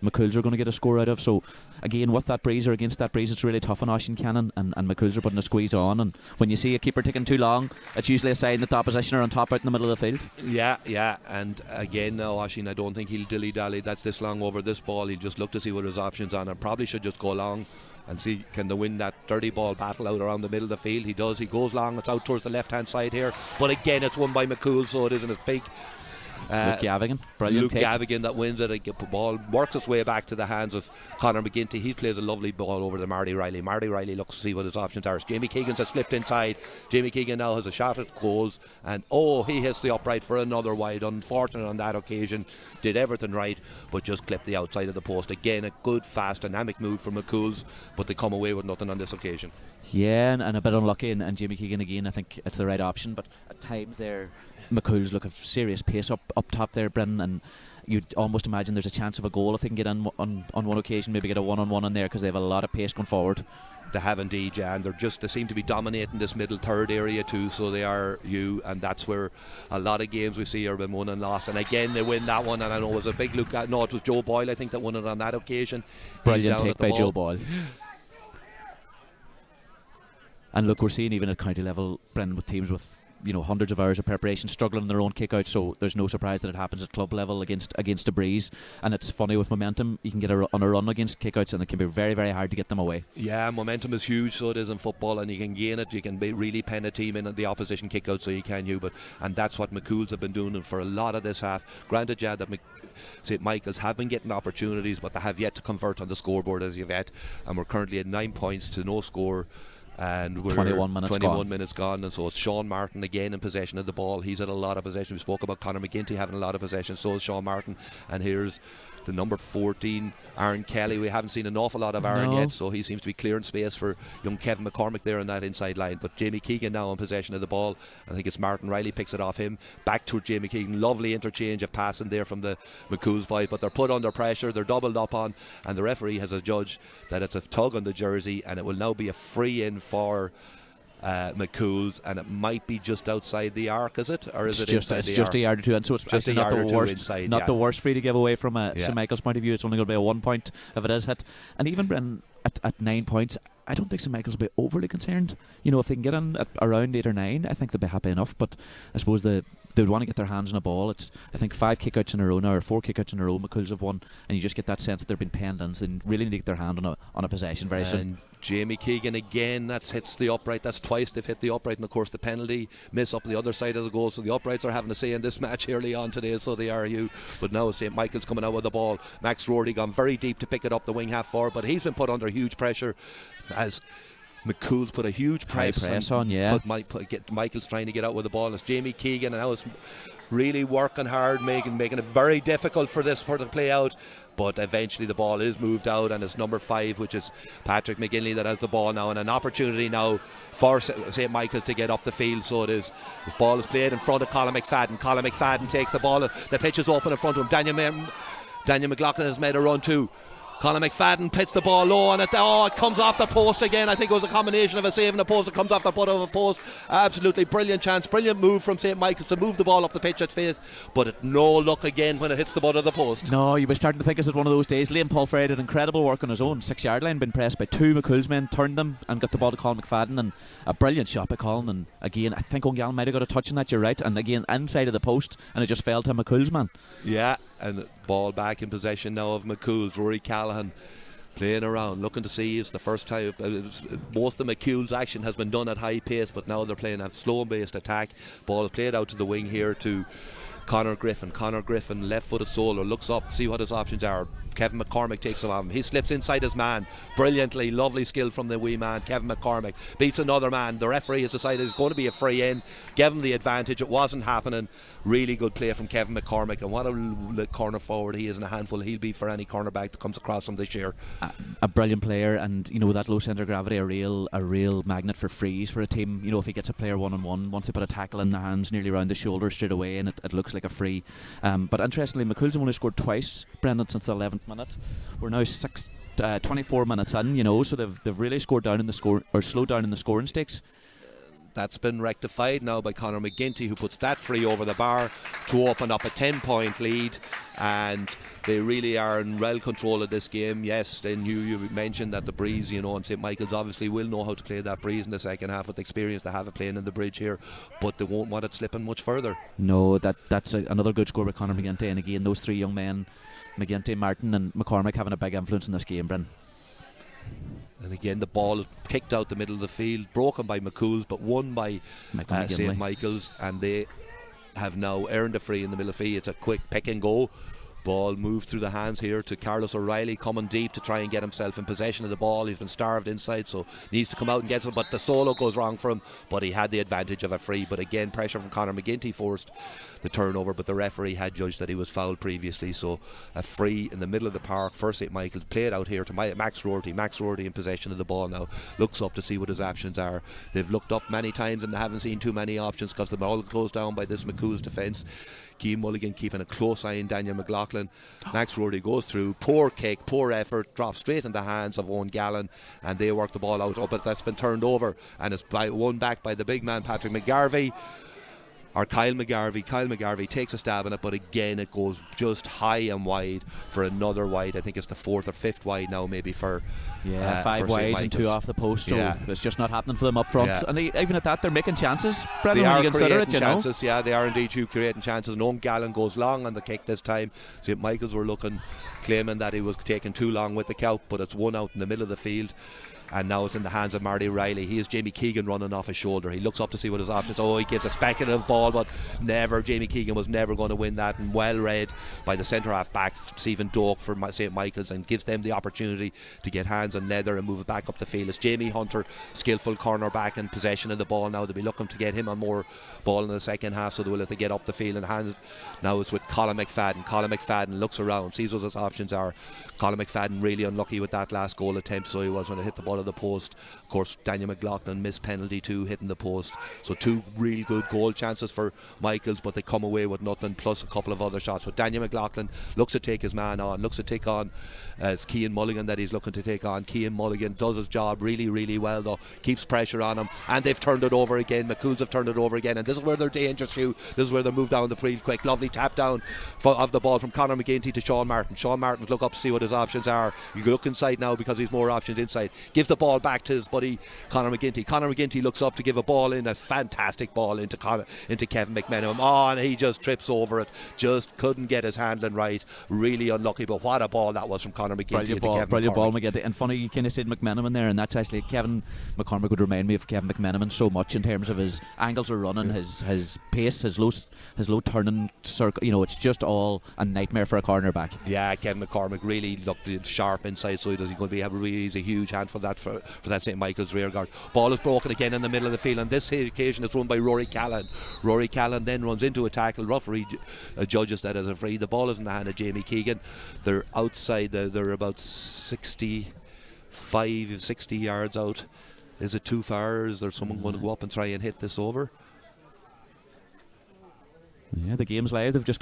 McCool's are going to get a score out of. So again, with that breeze or against that breeze, it's really tough on Oisin Cannon, and McCool's are putting a squeeze on. And when you see a keeper taking too long, it's usually a sign that the opposition are on top out in the middle of the field. Yeah, and again now Oisin, I don't think he'll dilly-dally. That's this long over this ball. He'll just look to see what his options are, and probably should just go long and see can they win that dirty ball battle out around the middle of the field. He does. He goes long. It's out towards the left-hand side here, but again it's won by McCool, so it isn't as big. Luke Gavigan, brilliant Luke take. Gavigan that wins it. The ball works its way back to the hands of Conor McGinty. He plays a lovely ball over to Marty Riley. Marty Riley looks to see what his options are. Jamie Keegan's has slipped inside. Jamie Keegan now has a shot at goals, and he hits the upright for another wide. Unfortunate on that occasion. Did everything right, but just clipped the outside of the post. Again, a good, fast, dynamic move from McCool's, but they come away with nothing on this occasion. Yeah, and a bit unlucky, and Jamie Keegan again, I think it's the right option, but at times there McCool's look of serious pace up top there, Brendan, and you'd almost imagine there's a chance of a goal if they can get in on one occasion, maybe get a one-on-one in there, because they have a lot of pace going forward. They have indeed, yeah, and they seem to be dominating this middle third area too, so they are and that's where a lot of games we see are been won and lost, and again they win that one, and I know it was a big look at, it was Joe Boyle I think that won it on that occasion. Brilliant take by Joe Boyle. And look, we're seeing even at county level, Brendan, with teams with hundreds of hours of preparation struggling in their own kick-out, so there's no surprise that it happens at club level against a breeze. And it's funny, with momentum you can get on a run against kick-outs, and it can be very, very hard to get them away. Yeah, momentum is huge, so it is in football, and you can gain it, you can really pen a team in the opposition kick-out, so and that's what McCool's have been doing for a lot of this half. Granted, yeah, that St. Michael's have been getting opportunities, but they have yet to convert on the scoreboard as you've had, and we're currently at 9 points to no score, and we're 21 minutes gone, and so it's Sean Martin again in possession of the ball. He's had a lot of possession. We spoke about Conor McGinty having a lot of possession, so is Sean Martin, and here's the number 14, Aaron Kelly. We haven't seen an awful lot of Aaron yet, so he seems to be clearing space for young Kevin McCormick there on that inside line. But Jamie Keegan now in possession of the ball. I think it's Martin Riley picks it off him. Back to Jamie Keegan. Lovely interchange of passing there from the McCool's boys, but they're put under pressure. They're doubled up on, and the referee has adjudged that it's a tug on the jersey, and it will now be a free in for McCool's, and it might be just outside the arc, is it? Or is it inside the arc? It's just a yard or two, and so it's just actually not the worst inside, the worst free to give away from St. Michael's point of view. It's only going to be a 1 point if it is hit. And even Brendan, at 9 points, I don't think St. Michael's will be overly concerned. If they can get in at around 8 or 9, I think they'll be happy enough. But I suppose they would want to get their hands on a ball. It's, I think, 5 kickouts in a row now, or 4 kickouts in a row McCool's have won, and you just get that sense that they've been penned in, so they really need to get their hand on a possession very soon. Jamie Keegan again, that hits the upright. That's twice they've hit the upright, and of course the penalty miss up the other side of the goal, so the uprights are having a say in this match early on today, so they are but now St. Michael's coming out with the ball. Max Rory gone very deep to pick it up the wing half forward, but he's been put under huge pressure as McCool's put a huge press on, yeah. Michael's trying to get out with the ball, and it's Jamie Keegan, and now it's really working hard, making it very difficult for this to play out. But eventually the ball is moved out, and it's number 5, which is Patrick McGinley, that has the ball now, and an opportunity now for St. Michael's to get up the field. So it is. This ball is played in front of Colin McFadden. Colin McFadden takes the ball. The pitch is open in front of him. Daniel McLaughlin has made a run too. Colin McFadden pits the ball low, and it comes off the post again. I think it was a combination of a save and a post. It comes off the butt of a post. Absolutely brilliant chance, brilliant move from St. Michael's to move the ball up the pitch at face, but it no luck again when it hits the butt of the post. No, you were starting to think it's one of those days. Liam Paul Frey did incredible work on his own 6-yard line, been pressed by 2 McCool's men, turned them and got the ball to Colin McFadden, and a brilliant shot by Colin. And again, I think O'Gall might have got a touch on that, you're right, and again inside of the post, and it just fell to McCool's man. Yeah, and ball back in possession now of McCool's. Rory Callahan playing around, looking to see. It's the first time most of McCool's action has been done at high pace, but now they're playing a slow based attack. Ball is played out to the wing here to Conor Griffin, left-footed solo, looks up, see what his options are. Kevin McCormick takes him on. He slips inside his man brilliantly. Lovely skill from the wee man. Kevin McCormick beats another man. The referee has decided it's going to be a free in. Give him the advantage. It wasn't happening. Really good play from Kevin McCormick, and what a corner forward he is in a handful. He'll be for any cornerback that comes across him this year. A brilliant player, and that low centre of gravity, a real magnet for frees for a team. If he gets a player one-on-one, once they put a tackle in the hands nearly around the shoulder straight away, and it looks like a free. But interestingly, McCool's have only scored twice, Brendan, since the 11th minute. We're now 24 minutes in, so they've really scored down in the score, or slowed down in the scoring stakes. That's been rectified now by Conor McGinty, who puts that free over the bar to open up a 10-point lead. And they really are in well control of this game. Yes, then you mentioned that the breeze, and St. Michael's obviously will know how to play that breeze in the second half with the experience they have of playing in the bridge here, but they won't want it slipping much further. No, that's another good score by Conor McGinty, and again those three young men, McGinty, Martin and McCormick, having a big influence in this game, Bryn. And again, the ball is kicked out the middle of the field, broken by McCool's, but won by St. Michael's, and they have now earned a free in the middle of the field. It's a quick pick and go. Ball moved through the hands here to Carlos O'Reilly, coming deep to try and get himself in possession of the ball. He's been starved inside, so needs to come out and get it, but the solo goes wrong for him, but he had the advantage of a free. But again, pressure from Conor McGinty forced the turnover, but the referee had judged that he was fouled previously, so a free in the middle of the park for St. Michael's, played out here to Max Roherty. Max Roherty in possession of the ball now, looks up to see what his options are. They've looked up many times and they haven't seen too many options because they're all closed down by this McCool's defence. Cian Mulligan keeping a close eye on Daniel McLaughlin. Max Roherty goes through, poor kick, poor effort, drops straight in the hands of Owen Gallen, and they work the ball out. But that's been turned over, and it's won back by the big man Patrick McGarvey, or Kyle McGarvey. Kyle McGarvey takes a stab at it, but again it goes just high and wide for another wide. I think it's the fourth or fifth wide now, maybe for 5 wides and 2 off the post, so it's just not happening for them up front. And even at that, they're making chances, Brendan, when you consider it, chances, yeah, they are indeed creating chances. And Owen Gallen goes long on the kick this time. St. Michael's were claiming that he was taking too long with the count, but it's one out in the middle of the field. And now it's in the hands of Marty Riley. He is Jamie Keegan running off his shoulder. He looks up to see what his options. He gives a speculative ball, but Jamie Keegan was never going to win that, and well read by the centre half back Stephen Doak for St. Michael's, and gives them the opportunity to get hands on leather and move it back up the field. It's Jamie Hunter, skillful corner back in possession of the ball now. They'll be looking to get him on more ball in the second half, so they will have to get up the field. And hands now it's with Colin McFadden. Colin McFadden looks around, sees what his options are. Colin McFadden really unlucky with that last goal attempt, so he was when it hit the ball of the post. Of course, Daniel McLaughlin missed penalty too, hitting the post. So 2 real good goal chances for Michaels, but they come away with nothing, plus a couple of other shots. But Daniel McLaughlin looks to take his man on, looks to take on it's Cian Mulligan that he's looking to take on. Cian Mulligan does his job really, really well though, keeps pressure on him, and they've turned it over again. McCool's have turned it over again, and this is where they're dangerous, Hugh. This is where they move down the field quick. Lovely tap down of the ball from Conor McGinty to Sean Martin. Sean Martin look up to see what his options are. You can look inside now because he's more options inside. Gives the ball back to his buddy Conor McGinty. Conor McGinty looks up to give a ball in, a fantastic ball into Kevin McMenamin. And he just trips over it. Just couldn't get his handling right. Really unlucky, but what a ball that was from Conor McGinty. Brilliant ball, McGinty. And funny, you kind of said McMenamin there, and that's actually Kevin McCormick would remind me of Kevin McMenamin so much in terms of his angles of running, his pace, his low turning circle. It's just all a nightmare for a corner back. Yeah, Kevin McCormick really looked sharp inside, so he's going to he's a huge hand for that St. Michael's rear guard. Ball is broken again in the middle of the field, and this occasion it's run by Rory Callan. Rory Callan then runs into a tackle. Referee judges that as a free. The ball is in the hand of Jamie Keegan. They're outside. They're about 60 yards out. Is it too far? Is there someone going to go up and try and hit this over? Yeah, the game's live. They've just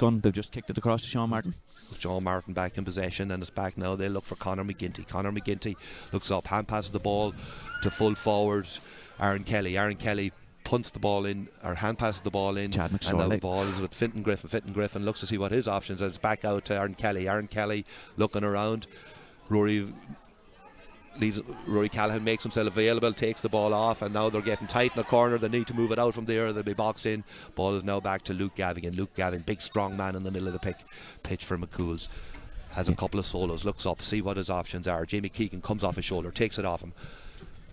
kicked it across to Sean Martin. Sean Martin back in possession, and it's back now. They look for Conor McGinty. Conor McGinty looks up, hand passes the ball to full forward Aaron Kelly. Aaron Kelly punts the ball in, or hand passes the ball in, and the ball is with Fintan Griffin. Fintan Griffin looks to see what his options are. It's back out to Aaron Kelly. Aaron Kelly looking around. Rory Callahan makes himself available, takes the ball off, and now they're getting tight in the corner. They need to move it out from there. They'll be boxed in. Ball is now back to Luke Gavigan. Luke Gavigan, big strong man in the middle of the pitch for McCool's. Has a couple of solos, looks up, see what his options are. Jamie Keegan comes off his shoulder, takes it off him,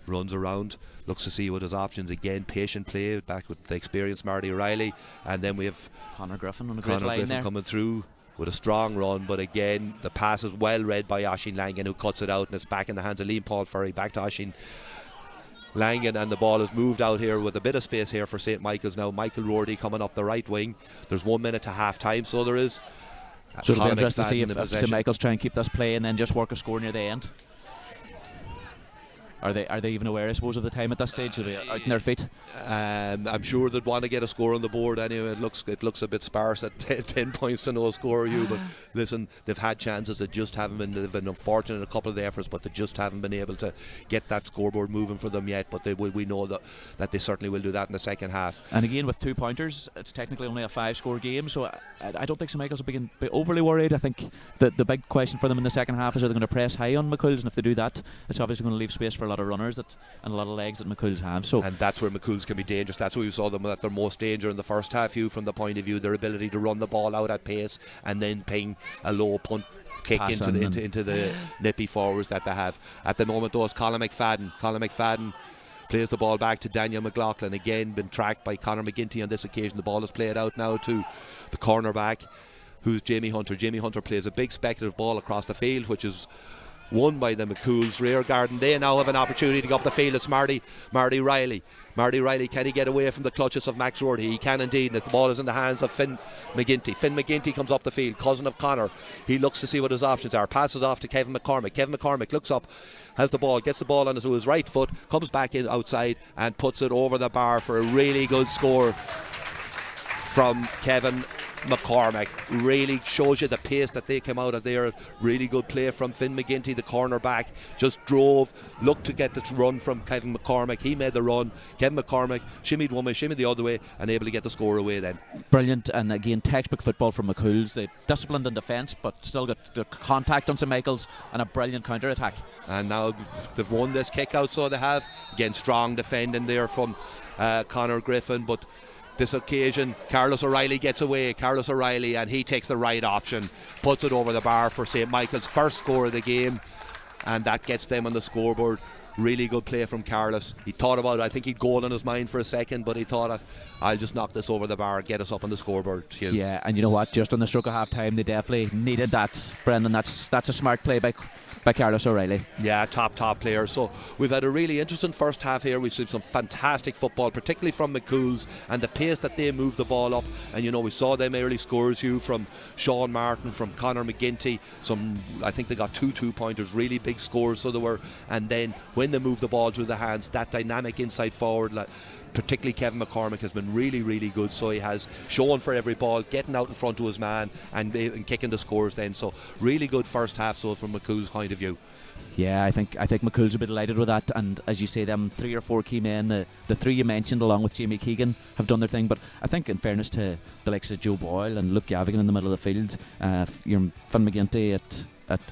runs around, looks to see what his options. Again, patient play back with the experienced Marty Riley, and then we have Conor Griffin on a great line there, coming through with a strong run, but again the pass is well read by Oisín Langan, who cuts it out, and it's back in the hands of Liam Paul Ferry. Back to Oisín Langan, and the ball is moved out here with a bit of space here for St. Michael's now. Michael Roherty coming up the right wing. There's 1 minute to half time, so there is. So it'll be interesting to see if St. Michael's try and keep this play and then just work a score near the end. Are they even aware, I suppose, of the time at this stage? Are they out in their feet? I'm sure they'd want to get a score on the board anyway. It looks a bit sparse at 10 points to no score. But listen, they've had chances that just haven't been. They've been unfortunate in a couple of the efforts, but they just haven't been able to get that scoreboard moving for them yet. But we know that they certainly will do that in the second half. And again, with 2 pointers, it's technically only a 5-score game, so I don't think St Michael's will be overly worried. I think that the big question for them in the second half is, are they going to press high on McCool's, and if they do that, it's obviously going to leave space for a lot of runners and a lot of legs that McCool's have. And that's where McCool's can be dangerous. That's where we saw them at their most danger in the first half, from the point of view their ability to run the ball out at pace and then ping a low punt kick into the nippy forwards that they have. At the moment though, it's Colin McFadden plays the ball back to Daniel McLaughlin, again been tracked by Conor McGinty on this occasion. The ball is played out now to the cornerback, who's Jamie Hunter. Jamie Hunter plays a big speculative ball across the field, which is won by the McCool's rear guard, and they now have an opportunity to go up the field. It's Marty Riley. Marty Riley, can he get away from the clutches of Max Rourke? He can indeed, and the ball is in the hands of Finn McGinty. Finn McGinty comes up the field, cousin of Conor. He looks to see what his options are, passes off to Kevin McCormick. Kevin McCormick looks up, has the ball, gets the ball onto his right foot, comes back in outside and puts it over the bar for a really good score from Kevin McCormick. Really shows you the pace that they came out of there. Really good play from Finn McGinty, the cornerback. Just drove, looked to get the run from Kevin McCormick. He made the run. Kevin McCormick shimmied one way, shimmied the other way, and able to get the score away then. Brilliant, and again, textbook football from McCool's. They disciplined in defence, but still got the contact on St Michael's and a brilliant counter-attack. And now they've won this kick-out, so they have. Again, strong defending there from Conor Griffin, but this occasion Carlos O'Reilly gets away. And he takes the right option, puts it over the bar for St Michael's first score of the game, and that gets them on the scoreboard. Really good play from Carlos. He thought about it. I think he'd goal on his mind for a second, but he thought, I'll just knock this over the bar, get us up on the scoreboard. Yeah, and you know what, just on the stroke of half time they definitely needed that, Brendan. That's a smart play by Carlos O'Reilly. Yeah, top player. So we've had a really interesting first half here. We've seen some fantastic football, particularly from McCool's, and the pace that they moved the ball up. And we saw them early scores, from Sean Martin, from Conor McGinty. I think they got 2 2-pointers, really big scores. So they were, and then when they moved the ball through the hands, that dynamic inside forward, particularly Kevin McCormick, has been really, really good. So he has shown for every ball, getting out in front of his man and kicking the scores then. So really good first half, so from McCool's point of view. Yeah, I think McCool's a bit delighted with that, and as you say, them 3 or 4 key men, the 3 you mentioned along with Jamie Keegan, have done their thing. But I think in fairness to the likes of Joe Boyle and Luke Gavigan in the middle of the field, Finn McGinty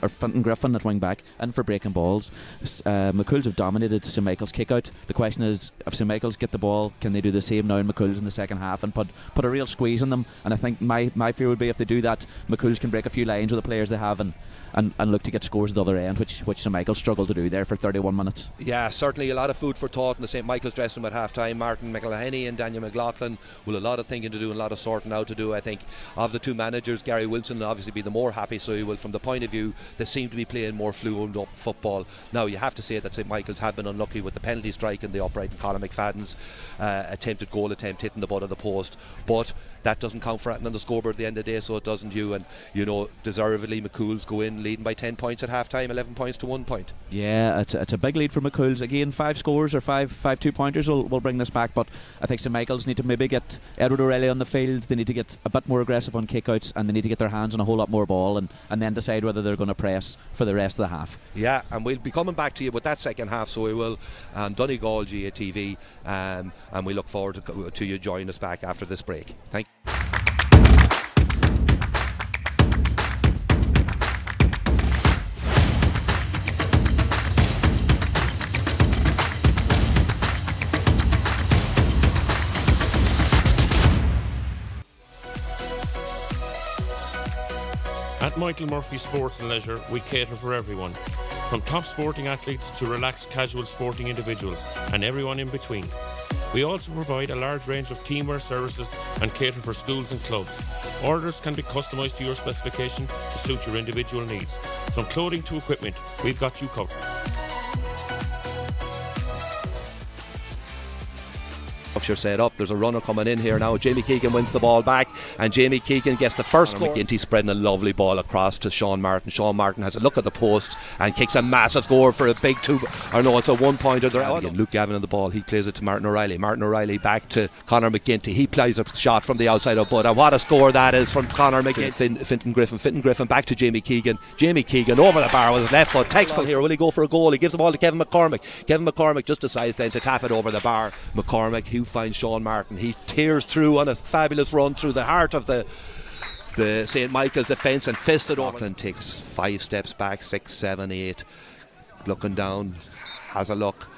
or Fenton Griffin at wing back, and for breaking balls, McCool's have dominated St Michael's kick out. The question is, if St Michael's get the ball, can they do the same now in McCool's in the second half and put a real squeeze on them? And I think my fear would be, if they do that, McCool's can break a few lines with the players they have and look to get scores at the other end, which St Michael's struggled to do there for 31 minutes. Yeah, certainly a lot of food for thought in the St Michael's dressing room at half time. Martin McElhenney and Daniel McLaughlin will a lot of thinking to do and a lot of sorting out to do. I think of the 2 managers, Gary Wilson will obviously be the more happy, so he will, from the point of view they seem to be playing more fluent up football. Now you have to say that St Michael's have been unlucky with the penalty strike and the upright, and Colin McFadden's attempted goal attempt hitting the butt of the post, but that doesn't count for anything on the scoreboard at the end of the day, so it doesn't. And deservedly McCool's go in leading by 10 points at half time, 11 points to 1 point. Yeah, it's a big lead for McCool's. Again, 5 scores or 5 2-pointers will bring this back, but I think St Michael's need to maybe get Edward O'Reilly on the field. They need to get a bit more aggressive on kickouts, and they need to get their hands on a whole lot more ball, and then decide whether they're going to press for the rest of the half. Yeah, and we'll be coming back to you with that second half, so we will, Donegal GATV, and we look forward to you joining us back after this break. Thank you. At Michael Murphy Sports and Leisure, we cater for everyone, from top sporting athletes to relaxed casual sporting individuals and everyone in between. We also provide a large range of teamwear services and cater for schools and clubs. Orders can be customised to your specification to suit your individual needs. From clothing to equipment, we've got you covered. Structure set up. There's a runner coming in here now. Jamie Keegan wins the ball back, and Jamie Keegan gets the first goal. McGinty spreading a lovely ball across to Sean Martin. Sean Martin has a look at the post and kicks a massive score for a big it's a 1-pointer there. Luke Gavin on the ball. He plays it to Martin O'Reilly. Martin O'Reilly back to Conor McGinty. He plays a shot from the outside of Bud, and what a score that is from Conor McGinty. Fintan Griffin back to Jamie Keegan. Jamie Keegan over the bar with his left foot. Textful here. Will he go for a goal? He gives the ball to Kevin McCormick. Kevin McCormick just decides then to tap it over the bar. McCormick, who finds Sean Martin. He tears through on a fabulous run through the heart of the St. Michael's defence and fisted over. Auckland takes 5 steps back, 6, 7, 8. Looking down, has a look.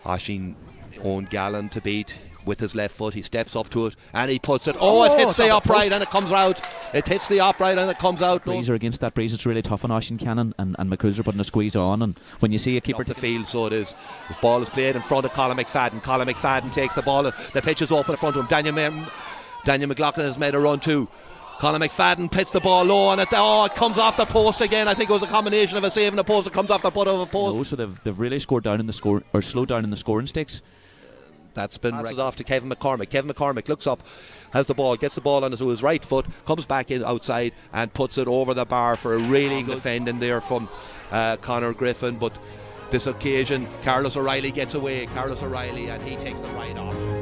Oisín Owen Gallen to beat with his left foot. He steps up to it and he puts it. It hits the upright and it comes out. It hits the upright and it comes out. Breeze are against that breeze. It's really tough on Oisín Cannon, and McCool's are putting a squeeze on. And when you see a keeper up the field, so it is. This ball is played in front of Colin McFadden. Colin McFadden takes the ball. The pitch is open in front of him. Daniel McLaughlin has made a run too. Colin McFadden pits the ball low and it comes off the post again. I think it was a combination of a save and a post. It comes off the butt of a post. No, so they've really scored down in the score, or slowed down in the scoring stakes. That's been passes off to Kevin McCormick. Kevin McCormick looks up, has the ball, gets the ball on his right foot, comes back in outside and puts it over the bar for a really good defending there from Conor Griffin. But this occasion, Carlos O'Reilly gets away. Carlos O'Reilly, and he takes the right option.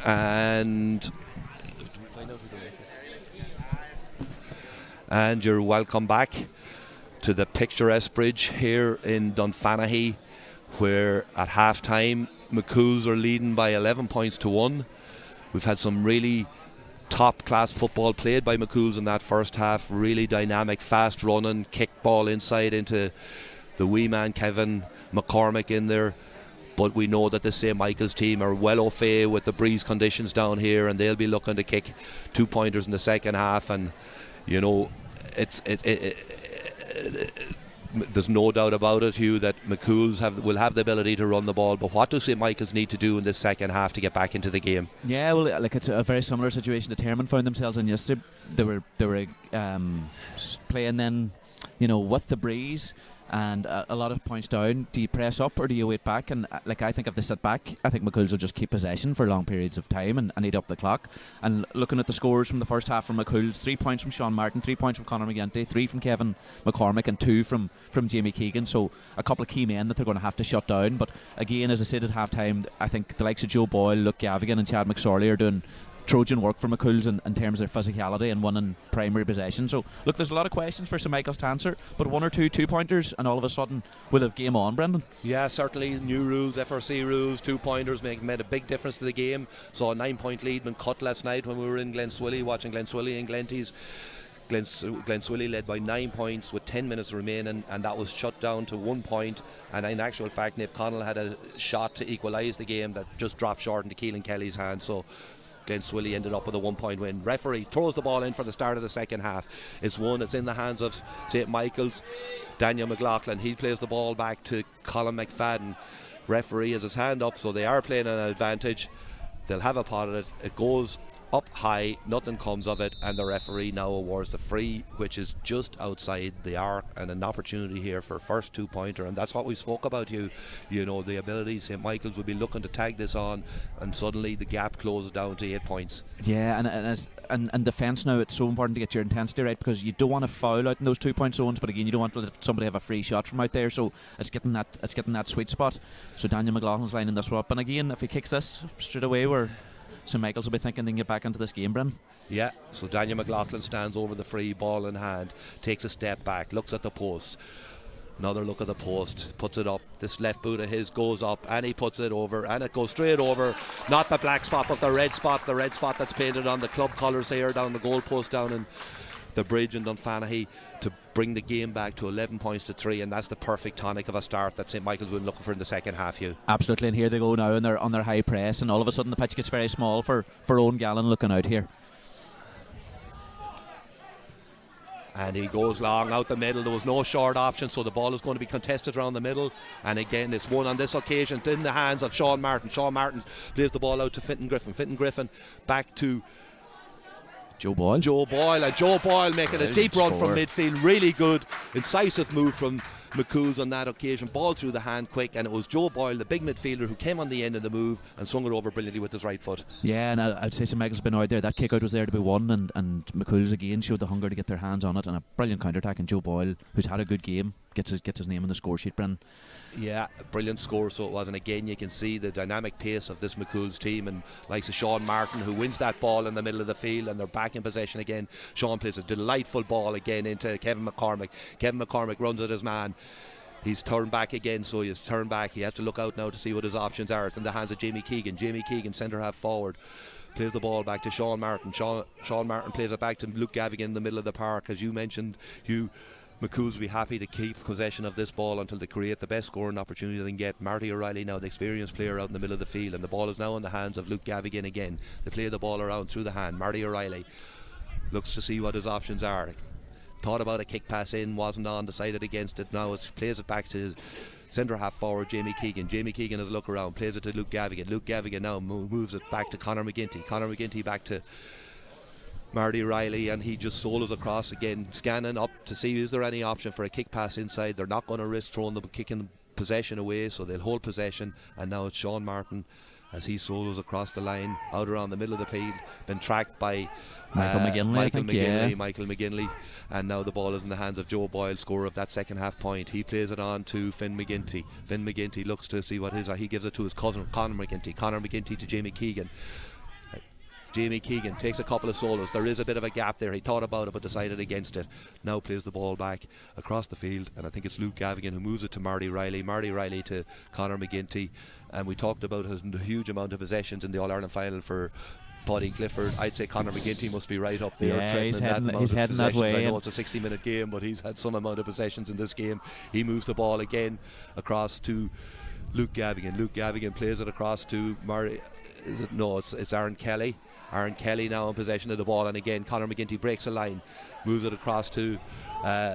And you're welcome back to the picturesque bridge here in Dunfanaghy, where at half time McCool's are leading by 11 points to 1. We've had some really top class football played by McCool's in that first half. Really dynamic, fast running, kick ball inside into the wee man Kevin McCormick in there. But we know that the St. Michael's team are well au fait with the breeze conditions down here, and they'll be looking to kick 2-pointers in the second half. And you know, there's no doubt about it, Hugh, that McCool's will have the ability to run the ball. But what does St. Michael's need to do in this second half to get back into the game? Yeah, well, like it's a very similar situation that Termon found themselves in yesterday. They were playing then, you know, with the breeze and a lot of points down. Do you press up or do you wait back? And like, I think if they sit back, I think McCool's will just keep possession for long periods of time and eat up the clock. And looking at the scores from the first half from McCool's, 3 points from Sean Martin, 3 points from Conor McGinty, 3 from Kevin McCormick, and 2 from Jamie Keegan. So a couple of key men that they're going to have to shut down. But again, as I said at half time, I think the likes of Joe Boyle, Luke Gavigan and Chad McSorley are doing Trojan work for McCool's in terms of their physicality and winning primary possession. So look, there's a lot of questions for St. Michael's to answer, but 1 or 2 2-pointers and all of a sudden we'll have game on, Brendan. Yeah, certainly new rules, FRC rules, 2-pointers made a big difference to the game. Saw a 9-point lead been cut last night when we were in Glenswilly watching Glenswilly and Glenties. Glenswilly led by 9 points with 10 minutes remaining, and that was shut down to 1 point. And in actual fact, Niamh Connell had a shot to equalise the game that just dropped short into Keelan Kelly's hand. So Glenswilly ended up with a 1-point win. Referee throws the ball in for the start of the second half. It's in the hands of St. Michael's. Daniel McLaughlin, he plays the ball back to Colin McFadden. Referee has his hand up, so they are playing an advantage. They'll have a pot at it. It goes up high, nothing comes of it, and the referee now awards the free, which is just outside the arc, and an opportunity here for first 2-pointer. And that's what we spoke about, you know, the ability. St. Michael's will be looking to tag this on, and suddenly the gap closes down to 8 points. Yeah, and defence now, it's so important to get your intensity right, because you don't want to foul out in those 2-point zones, but again, you don't want to let somebody have a free shot from out there. So it's getting that sweet spot. So Daniel McLaughlin's lining this up, and again, if he kicks this straight away, St. Michael's will be thinking they can get back into this game, Bren. Yeah, so Daniel McLaughlin stands over the free, ball in hand, takes a step back, looks at the post. Another look at the post, puts it up. This left boot of his goes up, and he puts it over, and it goes straight over. Not the black spot, but the red spot that's painted on the club colours here down the goal post down in the bridge in Dunfanaghy, to bring the game back to 11 points to 3, and that's the perfect tonic of a start that St. Michael's been looking for in the second half, Hugh. Absolutely, and here they go now on their high press, and all of a sudden the pitch gets very small for Owen Gallen looking out here. And he goes long out the middle. There was no short option, so the ball is going to be contested around the middle. And again, it's won on this occasion in the hands of Sean Martin. Sean Martin plays the ball out to Fintan Griffin. Fintan Griffin back to Joe Boyle, and Joe Boyle making a deep run from midfield. Really good, incisive move from McCool's on that occasion. Ball through the hand quick, and it was Joe Boyle, the big midfielder, who came on the end of the move and swung it over brilliantly with his right foot. Yeah, and I'd say St. Michael's been out there. That kick out was there to be won, and McCool's again showed the hunger to get their hands on it, and a brilliant counter-attack. And Joe Boyle, who's had a good game, gets his name on the score sheet, Brennan. Yeah, a brilliant score, so it was. And again, you can see the dynamic pace of this McCool's team, and likes of Sean Martin, who wins that ball in the middle of the field, and they're back in possession again. Sean plays a delightful ball again into Kevin McCormick. Kevin McCormick runs at his man. He's turned back again, so he's turned back. He has to look out now to see what his options are. It's in the hands of Jamie Keegan. Jamie Keegan, centre half forward, plays the ball back to Sean Martin. Sean Martin plays it back to Luke Gavigan in the middle of the park. As you mentioned, Hugh, McCool's will be happy to keep possession of this ball until they create the best scoring opportunity they can get. Marty O'Reilly now the experienced player out in the middle of the field, and the ball is now in the hands of Luke Gavigan again. They play the ball around through the hand. Marty O'Reilly looks to see what his options are. Thought about a kick pass in, wasn't on, decided against it. Now plays it back to his centre half forward, Jamie Keegan. Jamie Keegan has a look around, plays it to Luke Gavigan. Luke Gavigan now moves it back to Conor McGinty. Conor McGinty back to Marty Riley, and he just solos across again, scanning up to see is there any option for a kick pass inside. They're not going to risk throwing the kicking possession away, so they'll hold possession. And now it's Sean Martin as he solos across the line out around the middle of the field, been tracked by Michael McGinley, and now the ball is in the hands of Joe Boyle, scorer of that second half point. He plays it on to Finn McGinty. Finn McGinty looks to see what he gives it to his cousin Conor McGinty. Conor McGinty to Jamie Keegan. Jamie Keegan takes a couple of solos. There is a bit of a gap there. He thought about it but decided against it. Now plays the ball back across the field, and I think it's Luke Gavigan who moves it to Marty Riley. Marty Riley to Conor McGinty. And we talked about his huge amount of possessions in the All-Ireland final for Paddy Clifford. I'd say Conor McGinty must be right up there. Yeah, he's heading that way. I know it's a 60-minute game, but he's had some amount of possessions in this game. He moves the ball again across to Luke Gavigan. Luke Gavigan plays it across to Murray. It's Aaron Kelly. Aaron Kelly now in possession of the ball, and again Conor McGinty breaks a line, moves it across to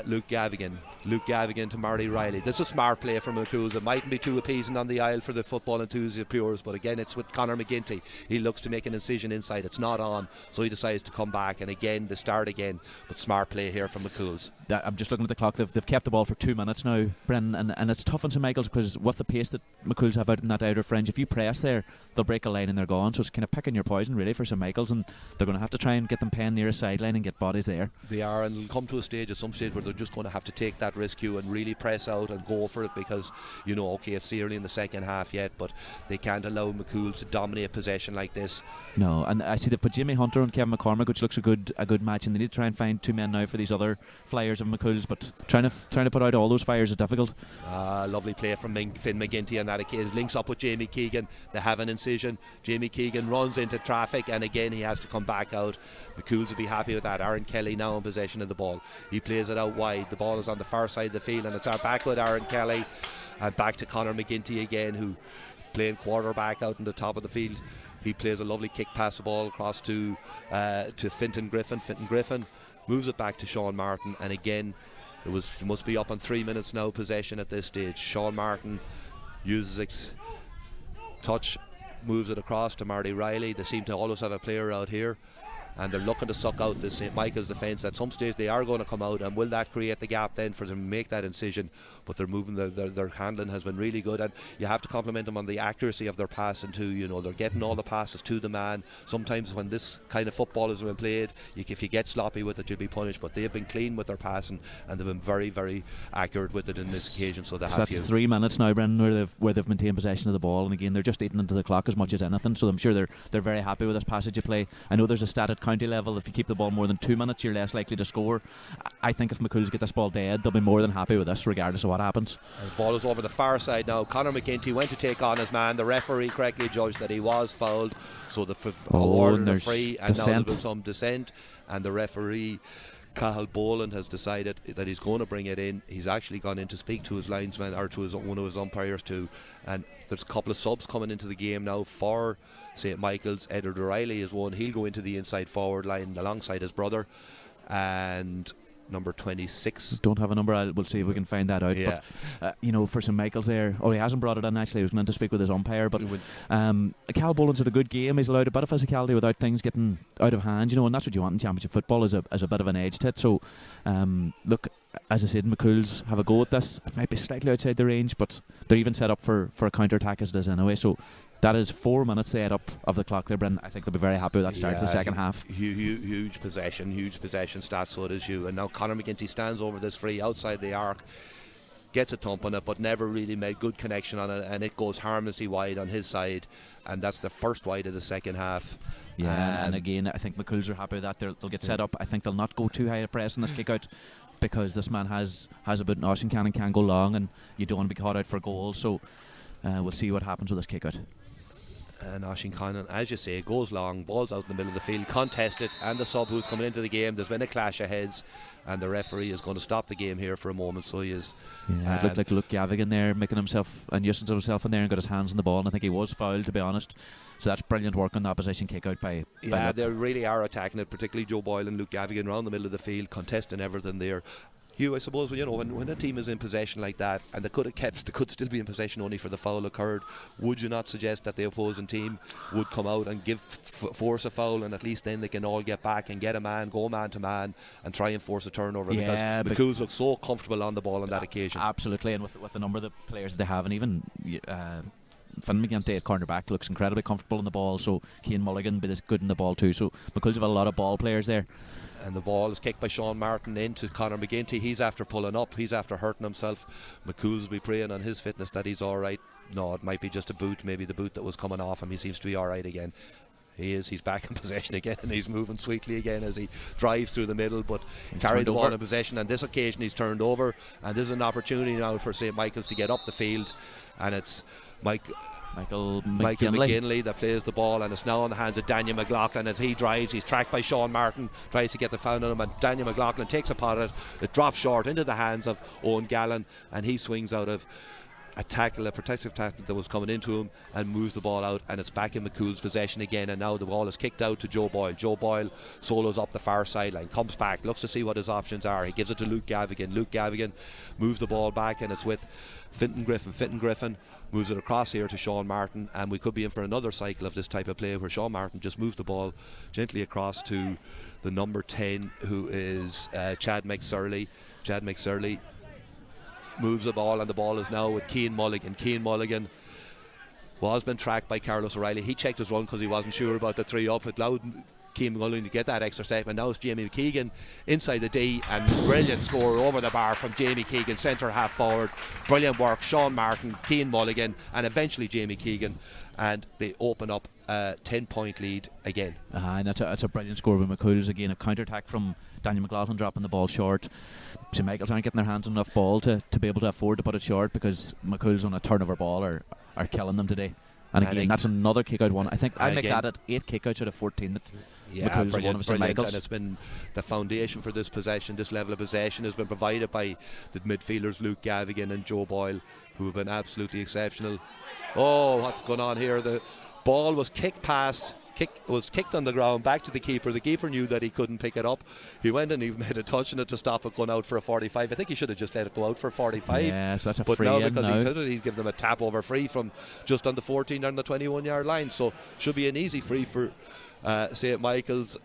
Luke Gavigan. Luke Gavigan to Marty Riley. This is a smart play from McCool's. It mightn't be too appeasing on the aisle for the football enthusiast pures, but again it's with Conor McGinty. He looks to make an incision inside. It's not on, so he decides to come back, and again the start again, but smart play here from McCool's. I'm just looking at the clock. They've kept the ball for 2 minutes now, Brennan, and it's tough on St Michael's because with the pace that McCool's have out in that outer fringe, if you press there, they'll break a line and they're gone. So it's kind of picking your poison really for St Michael's, and they're going to have to try and get them pen near a sideline and get bodies there. They are, and it'll come to a stage at some stage where they're just going to have to take that risk and really press out and go for it, because okay, it's early in the second half yet, but they can't allow McCool to dominate possession like this. No, and I see they've put Jimmy Hunter and Kevin McCormick, which looks a good match, and they need to try and find two men now for these other flyers of McCool's, but trying to put out all those fires is difficult. Lovely play from Finn McGinty on that occasion. Links up with Jamie Keegan. They have an incision. Jamie Keegan runs into traffic, and again he has to come back out. McCool's will be happy with that. Aaron Kelly now in possession of the ball. He plays it out wide. The ball is on the far side of the field, and it's our back with Aaron Kelly, and back to Conor McGinty again, who playing quarterback out in the top of the field. He plays a lovely kick pass the ball across to Fintan Griffin. Fintan Griffin moves it back to Sean Martin, and again it must be up on 3 minutes now possession at this stage. Sean Martin uses touch, moves it across to Marty Riley. They seem to always have a player out here, and they're looking to suck out the St Michael's defence. At some stage they are going to come out, and will that create the gap then for them to make that incision? But they're moving, their handling has been really good, and you have to compliment them on the accuracy of their passing too. They're getting all the passes to the man. Sometimes when this kind of football is being played, if you get sloppy with it, you'll be punished, but they've been clean with their passing, and they've been very, very accurate with it in this occasion. So that's 3 minutes now, Brendan, where they've maintained possession of the ball, and again they're just eating into the clock as much as anything, so I'm sure they're very happy with this passage of play. I know there's a stat at county level, if you keep the ball more than 2 minutes you're less likely to score. I think if McCool's get this ball dead, they'll be more than happy with this regardless of what happens. And the ball is over the far side now. Conor McGinty went to take on his man. The referee correctly judged that he was fouled, so the awarded a free, and now there's been some dissent, and the referee Cahill Boland has decided that he's going to bring it in. He's actually gone in to speak to his linesman, or to one of his umpires too, and there's a couple of subs coming into the game now for St Michael's. Edward O'Reilly is one. He'll go into the inside forward line alongside his brother, and number 26. Don't have a number. We'll see if we can find that out. Yeah. But for St Michael's there, he hasn't brought it in actually. He was meant to speak with his umpire, but Cal Boland's had a good game. He's allowed a bit of physicality without things getting out of hand, and that's what you want in championship football, is a bit of an edge to it. So look, as I said, McCool's have a go at this. It might be slightly outside the range, but they're even set up for a counter-attack as it is anyway. So that is 4 minutes they head up of the clock there, Brendan. I think they'll be very happy with that start to the second half. Huge possession stats, so it is you. And now Conor McGinty stands over this free outside the arc, gets a thump on it, but never really made good connection on it, and it goes harmlessly wide on his side, and that's the first wide of the second half. Yeah, and again, I think McCool's are happy with that. They'll get set up. I think they'll not go too high a press in this kick out, because this man has a bit of notion, can go long, and you don't want to be caught out for goals. So we'll see what happens with this kick out. And Oisín Conlon, as you say, goes long, ball's out in the middle of the field, contested, and the sub who's coming into the game, there's been a clash of heads, and the referee is going to stop the game here for a moment, so he is. Yeah, it looked like Luke Gavigan there, making himself a nuisance of himself in there, and got his hands on the ball, and I think he was fouled, to be honest. So that's brilliant work on the opposition kick out by Yeah, Luke. They really are attacking it, particularly Joe Boyle and Luke Gavigan around the middle of the field, contesting everything there. Hugh, I suppose when a team is in possession like that, and they could still be in possession only for the foul occurred, would you not suggest that the opposing team would come out and force a foul, and at least then they can all get back and get a man, go man to man, and try and force a turnover? Yeah, because McCool's look so comfortable on the ball on that occasion. Absolutely, and with the number of the players that they have, and even Finn McGinty at cornerback looks incredibly comfortable in the ball, so Cian Mulligan be this good in the ball too, so McCool's have a lot of ball players there. And the ball is kicked by Sean Martin into Conor McGinty. He's after pulling up, he's after hurting himself. McCool's will be praying on his fitness that he's alright. No, it might be just a boot, maybe the boot that was coming off him. He seems to be alright again. He is. He's back in possession again, and he's moving sweetly again as he drives through the middle, but carried the ball in possession. And this occasion he's turned over, and this is an opportunity now for St. Michael's to get up the field, and it's Michael McGinley that plays the ball, and it's now in the hands of Daniel McLaughlin as he drives. He's tracked by Sean Martin, tries to get the foul on him, and Daniel McLaughlin takes a pot at it. It drops short into the hands of Owen Gallen, and he swings out of a protective tackle that was coming into him, and moves the ball out, and it's back in McCool's possession again. And now the ball is kicked out to Joe Boyle. Joe Boyle solos up the far sideline, comes back, looks to see what his options are. He gives it to Luke Gavigan. Luke Gavigan moves the ball back, and it's with Fintan Griffin. Fintan Griffin moves it across here to Sean Martin, and we could be in for another cycle of this type of play where Sean Martin just moves the ball gently across to the number 10, who is Chad McSurley. Chad McSurley moves the ball, and the ball is now with Cian Mulligan. Cian Mulligan was been tracked by Carlos O'Reilly. He checked his run because he wasn't sure about the 3 up. It allowed Cian Mulligan to get that extra step, and now it's Jamie Keegan inside the D, and brilliant score over the bar from Jamie Keegan, centre half forward. Brilliant work, Sean Martin, Cian Mulligan, and eventually Jamie Keegan, and they open up a 10-point lead again. And that's a brilliant score with McCool's. Again, a counter-attack from Daniel McLaughlin dropping the ball short. St. Michael's aren't getting their hands on enough ball to be able to afford to put it short, because McCool's on a turnover ball are killing them today. And again, that's another kick-out one. I think I make that at 8 kick-outs out of 14 that McCool's won of St. Michael's. And it's been the foundation for this possession. This level of possession has been provided by the midfielders Luke Gavigan and Joe Boyle, who have been absolutely exceptional. Oh, what's going on here? The ball was kicked on the ground back to the keeper. The keeper knew that he couldn't pick it up. He went and he made a touch on it to stop it going out for a 45. I think he should have just let it go out for 45. Yeah, so that's a but free now in because now. he'd give them a tap over free from just on the 14 on the 21-yard line. So should be an easy free for St. Michael's.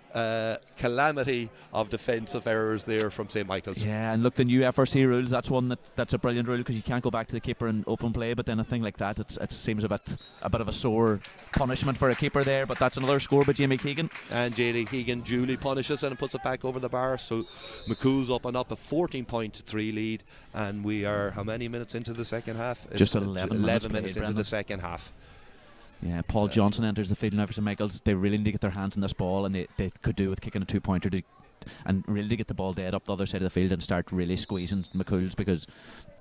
Calamity of defensive errors there from St. Michael's. Yeah, and look, the new FRC rules, that's one that's a brilliant rule, because you can't go back to the keeper in open play, but then a thing like that, it seems a bit of a sore punishment for a keeper there. But that's another score by Jamie Keegan, and Jamie Keegan duly punishes and puts it back over the bar. So McCool's up a 14-3 lead, and we are how many minutes into the second half? Just 11 minutes into the second half. Yeah, Paul Johnson enters the field now for St. Michael's. They really need to get their hands on this ball, and they could do with kicking a 2-pointer and really to get the ball dead up the other side of the field and start really squeezing McCool's, because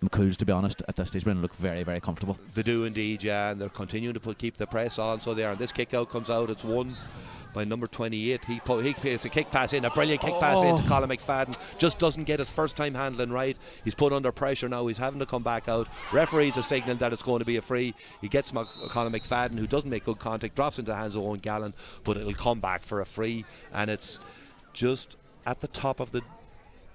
McCool's, to be honest, at this stage, going to look very, very comfortable. They do indeed, yeah, and they're continuing to keep the press on. So they are. And this kick out comes out. It's won by number 28. He plays a kick pass in, a brilliant kick pass in to Colin McFadden. Just doesn't get his first time handling right. He's put under pressure now. He's having to come back out. Referees have signalled that it's going to be a free. He gets Colin McFadden, who doesn't make good contact, drops into the hands of Owen Gallen, but it'll come back for a free, and it's just at the top of the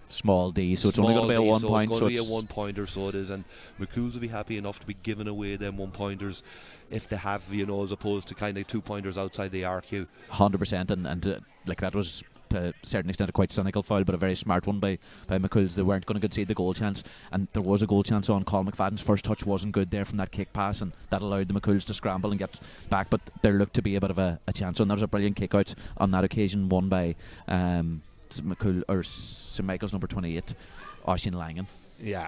small D, so it's only going to be a 1 point. It's going to be a 1-pointer, so it is, and McCool's will be happy enough to be giving away them 1-pointers if they have, as opposed to kind of 2-pointers outside the RQ. 100%, and like that was to a certain extent a quite cynical foul, but a very smart one by McCool's. They weren't going to concede the goal chance, and there was a goal chance on. Colin McFadden's first touch wasn't good there from that kick pass, and that allowed the McCool's to scramble and get back, but there looked to be a bit of a chance, and that was a brilliant kick out on that occasion, won by McCool, or St. Michael's number 28, Oisin Langan. Yeah.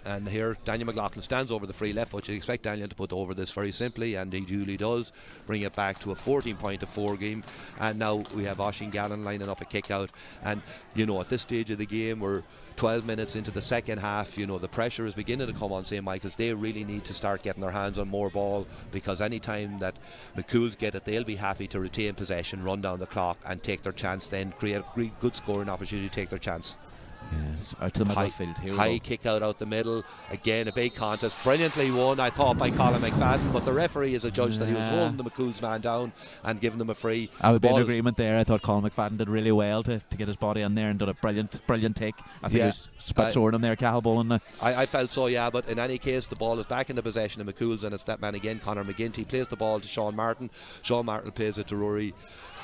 And here Daniel McLaughlin stands over the free left foot. You expect Daniel to put over this very simply, and he duly does, bring it back to a 14-4 game. And now we have Oisin Gallen lining up a kick out, and at this stage of the game we're 12 minutes into the second half. The pressure is beginning to come on St. Michael's. They really need to start getting their hands on more ball, because any time that McCool's get it, they'll be happy to retain possession, run down the clock and take their chance, then create a good scoring opportunity to take their chance. Yes, out to the middle field. High kick out the middle. Again, a big contest. Brilliantly won, I thought, by Colin McFadden, but the referee is adjudged that he was holding the McCool's man down and giving them a free. I would be in agreement there. I thought Colin McFadden did really well to get his body in there and did a brilliant take. I think he was split soaring him there, Cahill bowling. I felt so, yeah, but in any case, the ball is back in the possession of McCool's, and it's that man again, Conor McGinty, plays the ball to Sean Martin. Sean Martin plays it to Rory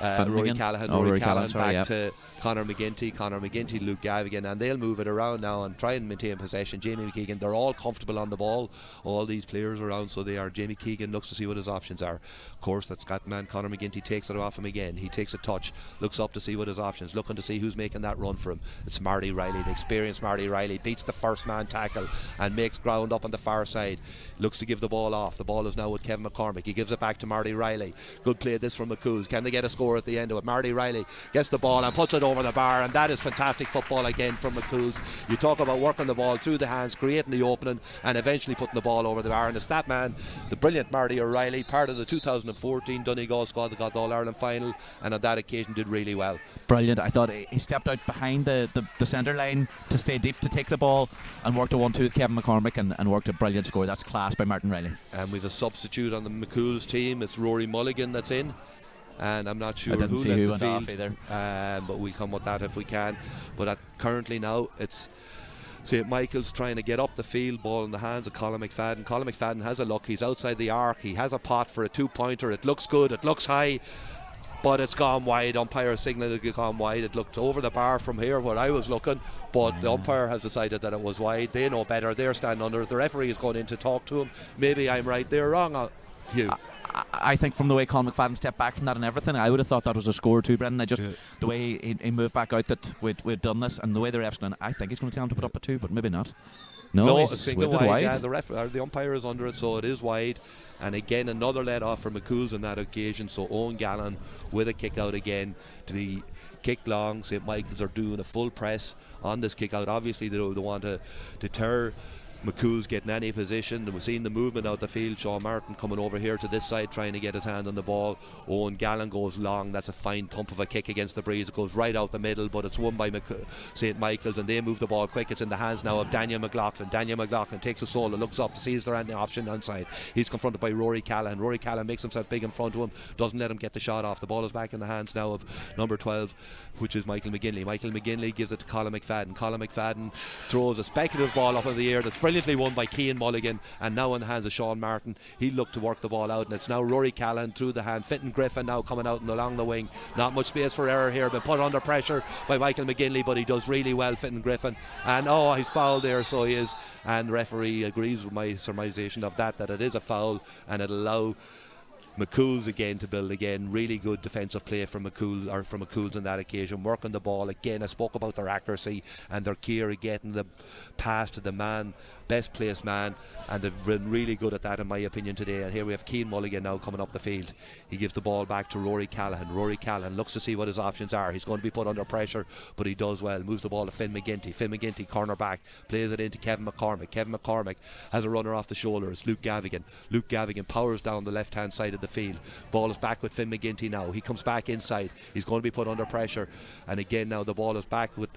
Callahan. Rory Callahan back to Conor McGinty. Luke Gavigan, and they'll move it around now and try and maintain possession. Jamie McKeegan, they're all comfortable on the ball, all these players around, so they are. Jamie Keegan looks to see what his options are. Of course, that Scotman Conor McGinty takes it off him again. He takes a touch, looks up to see what his options, looking to see who's making that run for him. It's Marty Riley, the experienced Marty Riley, beats the first man tackle and makes ground up on the far side. Looks to give the ball off. The ball is now with Kevin McCormick. He gives it back to Marty Riley. Good play this from McCool's. Can they get a score at the end of it? Marty Riley gets the ball and puts it over the bar, and that is fantastic football again from McCool's. You talk about working the ball through the hands, creating the opening, and eventually putting the ball over the bar. And it's that man, the brilliant Marty O'Reilly, part of the 2014 Donegal squad that got the All-Ireland final, and on that occasion did really well. Brilliant. I thought he stepped out behind the centre line to stay deep, to take the ball, and worked a 1-2 with Kevin McCormick and worked a brilliant score. That's class by Martin Riley. And we've a substitute on the McCool's team. It's Rory Mulligan that's in, and I'm not sure I didn't see who went off either. But we'll come with that if we can. But currently now it's St. Michael's trying to get up the field, ball in the hands of Colin McFadden. Colin McFadden has a look. He's outside the arc. He has a pot for a 2-pointer. It looks good. It looks high, but it's gone wide. Umpire signal it gone wide. It looked over the bar from here where I was looking, but the umpire has decided that it was wide. They know better. They're standing under it. The referee is going in to talk to him. Maybe I'm right. They're wrong. Hugh. I think from the way Colin McFadden stepped back from that and everything, I would have thought that was a score too, Brendan. The way he moved back out, that we'd done this, and the way the ref's done, I think he's going to tell him to put up a 2, but maybe not. No, it's wide. Yeah, the umpire is under it, so it is wide. And again, another let off for McCool's on that occasion. So Owen Gallen with a kick out again to be kicked long. St. Michael's are doing a full press on this kick out. Obviously, they want to deter McCool's getting any position. We've seen the movement out the field. Sean Martin coming over here to this side trying to get his hand on the ball. Owen Gallen goes long. That's a fine thump of a kick against the breeze. It goes right out the middle, but it's won by St. Michael's, and they move the ball quick. It's in the hands now of Daniel McLaughlin. Daniel McLaughlin takes a solo, looks up to see is there any option outside. He's confronted by Rory Callan. Rory Callan makes himself big in front of him, doesn't let him get the shot off. The ball is back in the hands now of number 12, which is Michael McGinley. Michael McGinley gives it to Colin McFadden. Colin McFadden throws a speculative ball up in the air that's brilliantly won by Cian Mulligan, and now in the hands of Sean Martin. He looked to work the ball out, and it's now Rory Callan through the hand. Fitton Griffin now coming out and along the wing. Not much space for error here, but put under pressure by Michael McGinley, but he does really well, Fitton Griffin. And he's fouled there, so he is. And the referee agrees with my surmisation of that it is a foul, and it'll allow McCool's again to build again. Really good defensive play from McCool's on that occasion, working the ball again. I spoke about their accuracy and their care of getting the pass to the man, best placed man, and they've been really good at that in my opinion today. And here we have Cian Mulligan now coming up the field. He gives the ball back to Rory Callahan. Rory Callahan looks to see what his options are. He's going to be put under pressure, but he does well. Moves the ball to Finn McGinty. Finn McGinty, corner back, plays it into Kevin McCormick. Kevin McCormick has a runner off the shoulder. It's Luke Gavigan. Luke Gavigan powers down the left hand side of the field. Ball is back with Finn McGinty now. He comes back inside. He's going to be put under pressure, and again now the ball is back with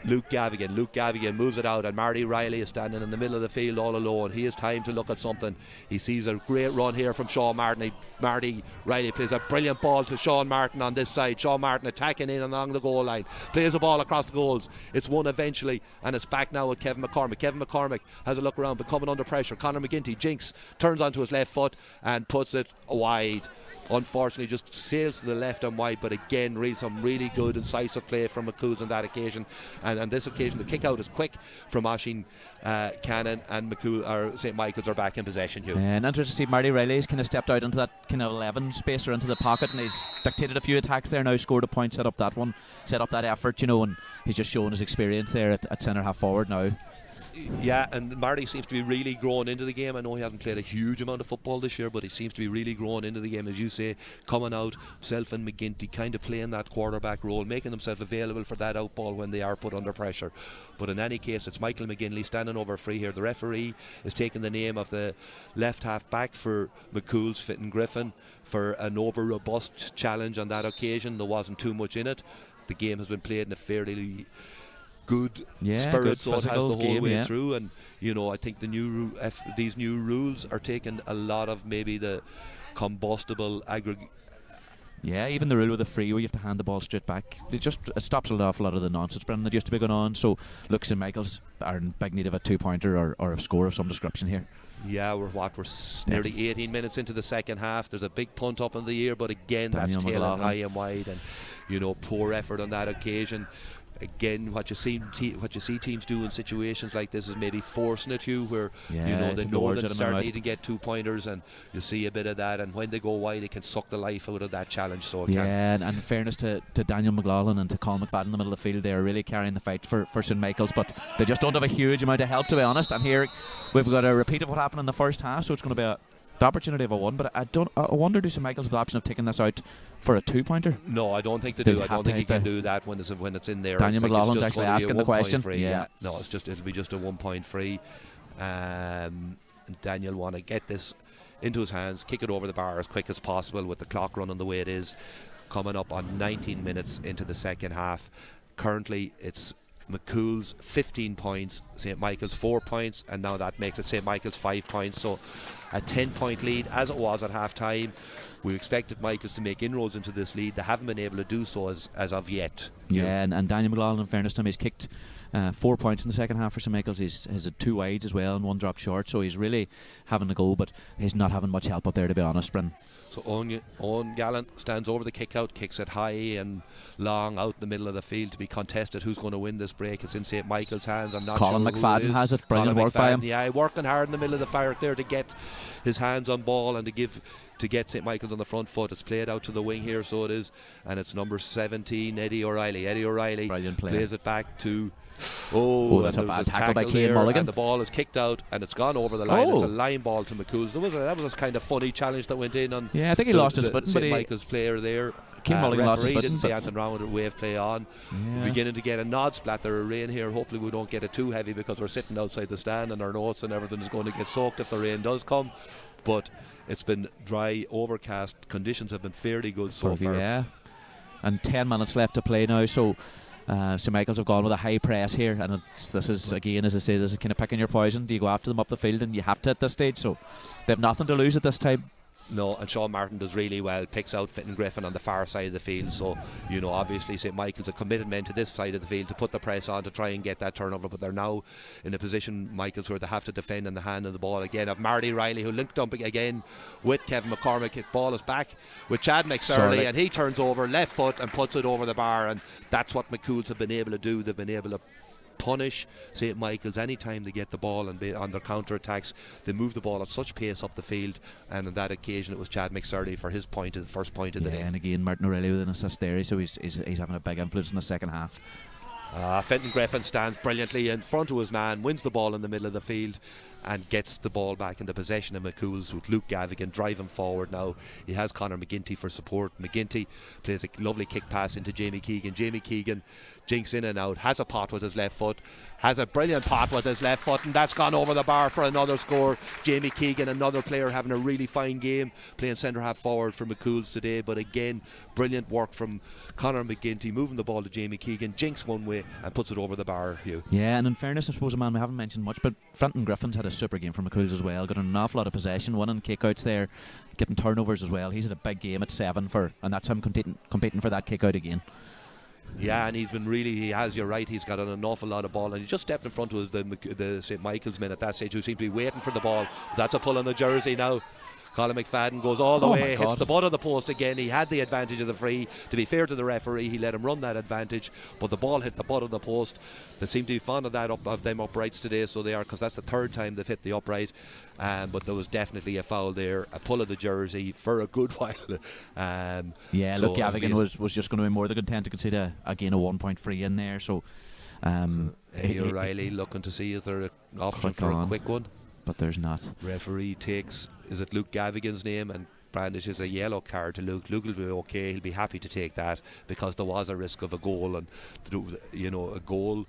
Luke Gavigan. Luke Gavigan moves it out, and Marty Riley is standing in the middle of the field all alone. He has time to look at something. He sees a great run here from Sean Martin. Marty Riley plays a brilliant ball to Sean Martin on this side. Sean Martin attacking in along the goal line, plays a ball across the goals. It's won eventually, and it's back now with Kevin McCormick. Kevin McCormick has a look around, but coming under pressure. Conor McGinty jinks, turns onto his left foot and puts it wide. Unfortunately just sails to the left and wide, but again some really good incisive play from McCool's on that occasion, and on this occasion the kick out is quick from Oisín Cannon, and St. Michael's are back in possession. And interesting to see Marty Riley's kind of stepped out into that kind of 11 space or into the pocket, and he's dictated a few attacks there now, scored a point, set up that effort, and he's just showing his experience there at centre half forward now. Yeah, and Marty seems to be really growing into the game. I know he hasn't played a huge amount of football this year, but he seems to be really growing into the game, as you say, coming out, himself and McGinty kind of playing that quarterback role, making himself available for that out ball when they are put under pressure. But in any case, it's Michael McGinley standing over free here. The referee is taking the name of the left half back for McCool's, Fitton Griffin, for an over robust challenge on that occasion. There wasn't too much in it. The game has been played in a fairly good spirit, so it has the whole way through. And I think these new rules are taking a lot of maybe the combustible aggregate. Yeah, even the rule with the free where you have to hand the ball straight back, it stops an awful lot of the nonsense, Brendan, that used to be going on. So look, St. Michael's are in big need of a 2-pointer or a score of some description here. Yeah, we're nearly 18 minutes into the second half. There's a big punt up in the air, but again that's tailing high and wide, and poor effort on that occasion. again, what you see teams do in situations like this is maybe forcing it where they know that certainly to get 2-pointers, and you see a bit of that, and when they go wide it can suck the life out of that challenge. So and in fairness to Daniel McLaughlin and to Colin McFadden in the middle of the field, they are really carrying the fight for St Michael's, but they just don't have a huge amount of help, to be honest. And here we've got a repeat of what happened in the first half, so it's going to be the opportunity of a one, but I wonder, do St Michael's have the option of taking this out for a 2-pointer? No, I don't think they do. I don't think you can do that when it's in there. Daniel McLaughlin's actually asking the question. No, it'll be just a 1-point free. Daniel want to get this into his hands, kick it over the bar as quick as possible with the clock running the way it is, coming up on 19 minutes into the second half. Currently it's McCool's 15 points, St Michael's 4 points, and now that makes it St Michael's 5 points. So a 10-point lead as it was at half time. We expected Michael's to make inroads into this lead. They haven't been able to do so as of yet. And Daniel McLaughlin, in fairness to him, he's kicked 4 points in the second half for St Michael's. He's had 2 wides as well and 1 drop short, so he's really having a go, but he's not having much help up there, to be honest, Brennan. So Owen Gallant stands over the kick out, kicks it high and long out in the middle of the field to be contested. Who's going to win this break? It's in St Michael's hands. I'm not Colin sure McFadden who it is. has it. Brilliant Colin work McFadden, by him. Yeah, working hard in the middle of the park there to get his hands on ball and to get St Michael's on the front foot. It's played out to the wing here, so it is, and it's number 17, Eddie O'Reilly. Eddie O'Reilly plays it back to that's a bad tackle by Cian Mulligan. And the ball is kicked out and it's gone over the line. It's a line ball to McCool's. That was a kind of funny challenge that went in on. Yeah, I think he lost his footing, but St Michael's player there. Cian Mulligan lost his footing. Didn't see anything wrong with it. Wave play on. We're beginning to get a nod splatter of rain here. Hopefully we don't get it too heavy because we're sitting outside the stand and our notes and everything is going to get soaked if the rain does come. But it's been dry, overcast. Conditions have been fairly good so far. Yeah. And 10 minutes left to play now, so St Michael's have gone with a high press here, and this is again, as I say, this is kind of picking your poison. Do you go after them up the field? And you have to at this stage, so they have nothing to lose at this time. No, and Sean Martin does really well, picks out Fitton Griffin on the far side of the field. So, obviously St Michael's a committed men to this side of the field to put the press on to try and get that turnover, but they're now in a position, Michael's, where they have to defend in the hand of the ball again of Marty Riley, who linked up again with Kevin McCormick. His ball is back with Chad McSorley, and he turns over left foot and puts it over the bar, and that's what McCool's have been able to do. They've been able to punish St Michael's anytime they get the ball and on their counter-attacks. They move the ball at such pace up the field, and on that occasion it was Chad McSurley for his first point of the day. And again Martin O'Reilly with an assist there, so he's having a big influence in the second half. Fenton Griffin stands brilliantly in front of his man, wins the ball in the middle of the field and gets the ball back into possession of McCool's with Luke Gavigan driving forward now. He has Conor McGinty for support. McGinty plays a lovely kick pass into Jamie Keegan. Jamie Keegan jinks in and out, has a pot with his left foot, has a brilliant pot with his left foot, and that's gone over the bar for another score. Jamie Keegan, another player having a really fine game, playing centre half forward for McCool's today, but again, brilliant work from Conor McGinty, moving the ball to Jamie Keegan, jinks one way and puts it over the bar, Hugh. Yeah, and in fairness, I suppose, a man we haven't mentioned much, but Fenton Griffin's had a super game for McCool's as well, got an awful lot of possession, winning kickouts there, getting turnovers as well. He's had a big game at 7 and that's him competing for that kickout again. Yeah, and you're right, he's got an awful lot of ball, and he just stepped in front of the St Michael's men at that stage, who seem to be waiting for the ball. That's a pull on the jersey now. Colin McFadden goes all the way, hits the butt of the post again. He had the advantage of the free. To be fair to the referee, he let him run that advantage, but the ball hit the butt of the post. They seem to be fond of that of them uprights today, so they are, because that's the third time they've hit the upright. But there was definitely a foul there, a pull of the jersey for a good while. Look, Gavigan was just going to be more than content to concede again a 1 point free in there. So Eddie O'Reilly looking to see is there an option for a quick one, but there's not. Referee takes, is it Luke Gavigan's name, and brandishes a yellow card to Luke. Luke will be okay, he'll be happy to take that, because there was a risk of a goal, and a goal,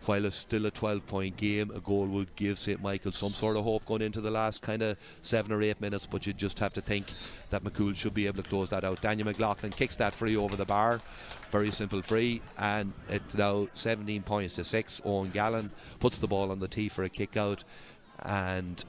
while it's still a 12-point game, a goal would give St Michael's some sort of hope going into the last kind of 7 or 8 minutes, but you just have to think that McCool should be able to close that out. Daniel McLaughlin kicks that free over the bar, very simple free, and it's now 17 points to 6. Owen Gallen puts the ball on the tee for a kick out, and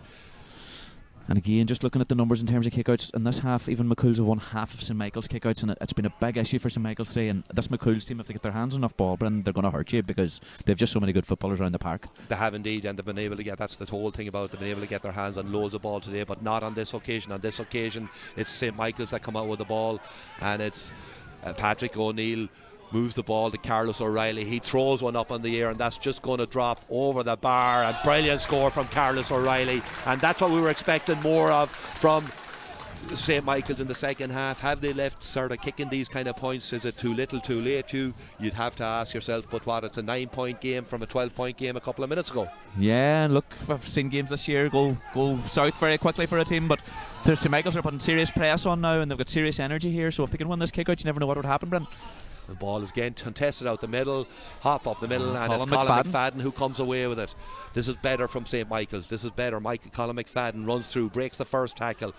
again, just looking at the numbers in terms of kickouts in this half, even McCool's have won half of St Michael's kickouts, and it's been a big issue for St Michael's today. And this McCool's team, if they get their hands on enough ball, Brendan, they're going to hurt you, because they've just so many good footballers around the park. They have indeed, and they've been able to get, that's the whole thing about it, they've been able to get their hands on loads of ball today, but not on this occasion. On this occasion, it's St Michael's that come out with the ball, and it's Patrick O'Neill moves the ball to Carlos O'Reilly. He throws one up on the air, and that's just going to drop over the bar. A brilliant score from Carlos O'Reilly, and that's what we were expecting more of from St. Michael's in the second half. Have they left sort of kicking these kind of points? Is it too little, too late? You'd have to ask yourself. But what, it's a 9-point game from a 12-point game a couple of minutes ago. Yeah, and look, I've seen games this year go south very quickly for a team, but St. Michael's are putting serious press on now, and they've got serious energy here, so if they can win this kick out, you never know what would happen, Brendan. The ball is again contested out the middle, hop up the middle, and it's Colin McFadden who comes away with it. This is better from St. Michael's. This is better. Colin McFadden runs through, breaks the first tackle,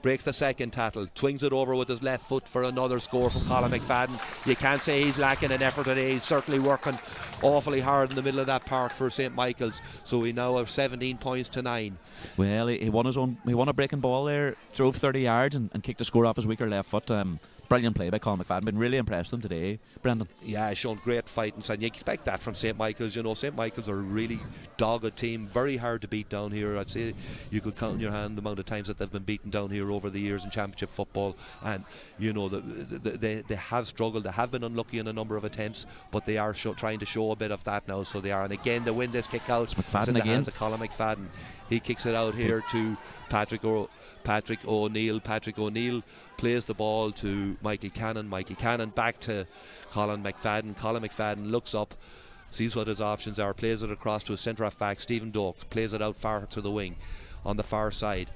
breaks the second tackle, twings it over with his left foot for another score from Colin McFadden. You can't say he's lacking in effort today. He's certainly working awfully hard in the middle of that park for St. Michael's. So we now have 17 points to 9. Well, he won a breaking ball there, drove 30 yards and kicked a score off his weaker left foot. Brilliant play by Colin McFadden. Been really impressed with him today, Brendan. Yeah, he's shown great fighting, and you expect that from St. Michael's. You know, St. Michael's are a really dogged team, very hard to beat down here. I'd say you could count in your hand the amount of times that they've been beaten down here over the years in championship football, and you know they have struggled. They have been unlucky in a number of attempts, but they are trying to show a bit of that now. So they are, and again they win this kick out. It's McFadden in the again. Hands of Colin McFadden. He kicks it out here to Patrick O'Neill. Patrick O'Neill plays the ball to Michael Cannon. Michael Cannon back to Colin McFadden. Colin McFadden looks up, sees what his options are, plays it across to a centre half back, Stephen Dokes, plays it out far to the wing on the far side.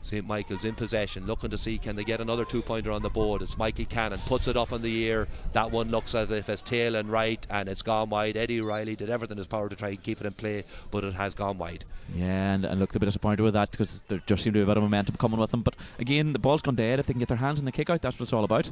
St. Michael's in possession, looking to see can they get another 2-pointer on the board. It's Michael Cannon, puts it up in the air. That one looks as if it's tail and right, and it's gone wide. Eddie Riley did everything in his power to try and keep it in play, but it has gone wide. Yeah, and looked a bit disappointed with that because there just seemed to be a bit of momentum coming with them. But again, the ball's gone dead. If they can get their hands in the kick out, that's what it's all about.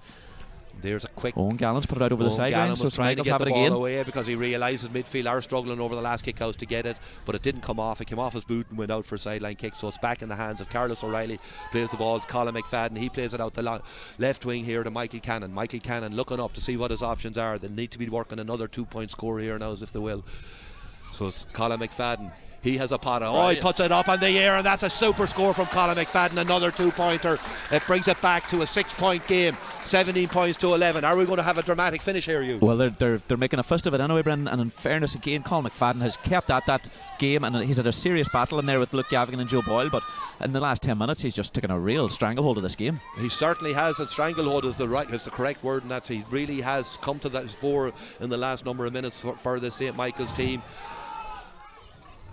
There's a quick. Owen Gallant's put it out over the sideline, so St. Michael's have it again. Away because he realises midfield are struggling over the last kick out to get it, but it didn't come off. It came off his boot and went out for a sideline kick. So it's back in the hands of Carlos O'Reilly. Plays the ball to Colin McFadden. He plays it out the left wing here to Michael Cannon. Michael Cannon looking up to see what his options are. They need to be working another 2-point score here now, as if they will. So it's Colin McFadden. He has a potter. Oh, he puts it up in the air, and that's a super score from Colin McFadden. Another 2-pointer. It brings it back to a 6-point game. 17 points to 11. Are we going to have a dramatic finish here, you? Well, they're making a fist of it anyway, Brendan. And in fairness, again, Colin McFadden has kept at that game, and he's had a serious battle in there with Luke Gavigan and Joe Boyle. But in the last 10 minutes, he's just taken a real stranglehold of this game. He certainly has. And stranglehold is the correct word, and that he really has come to that fore in the last number of minutes for the St. Michael's team.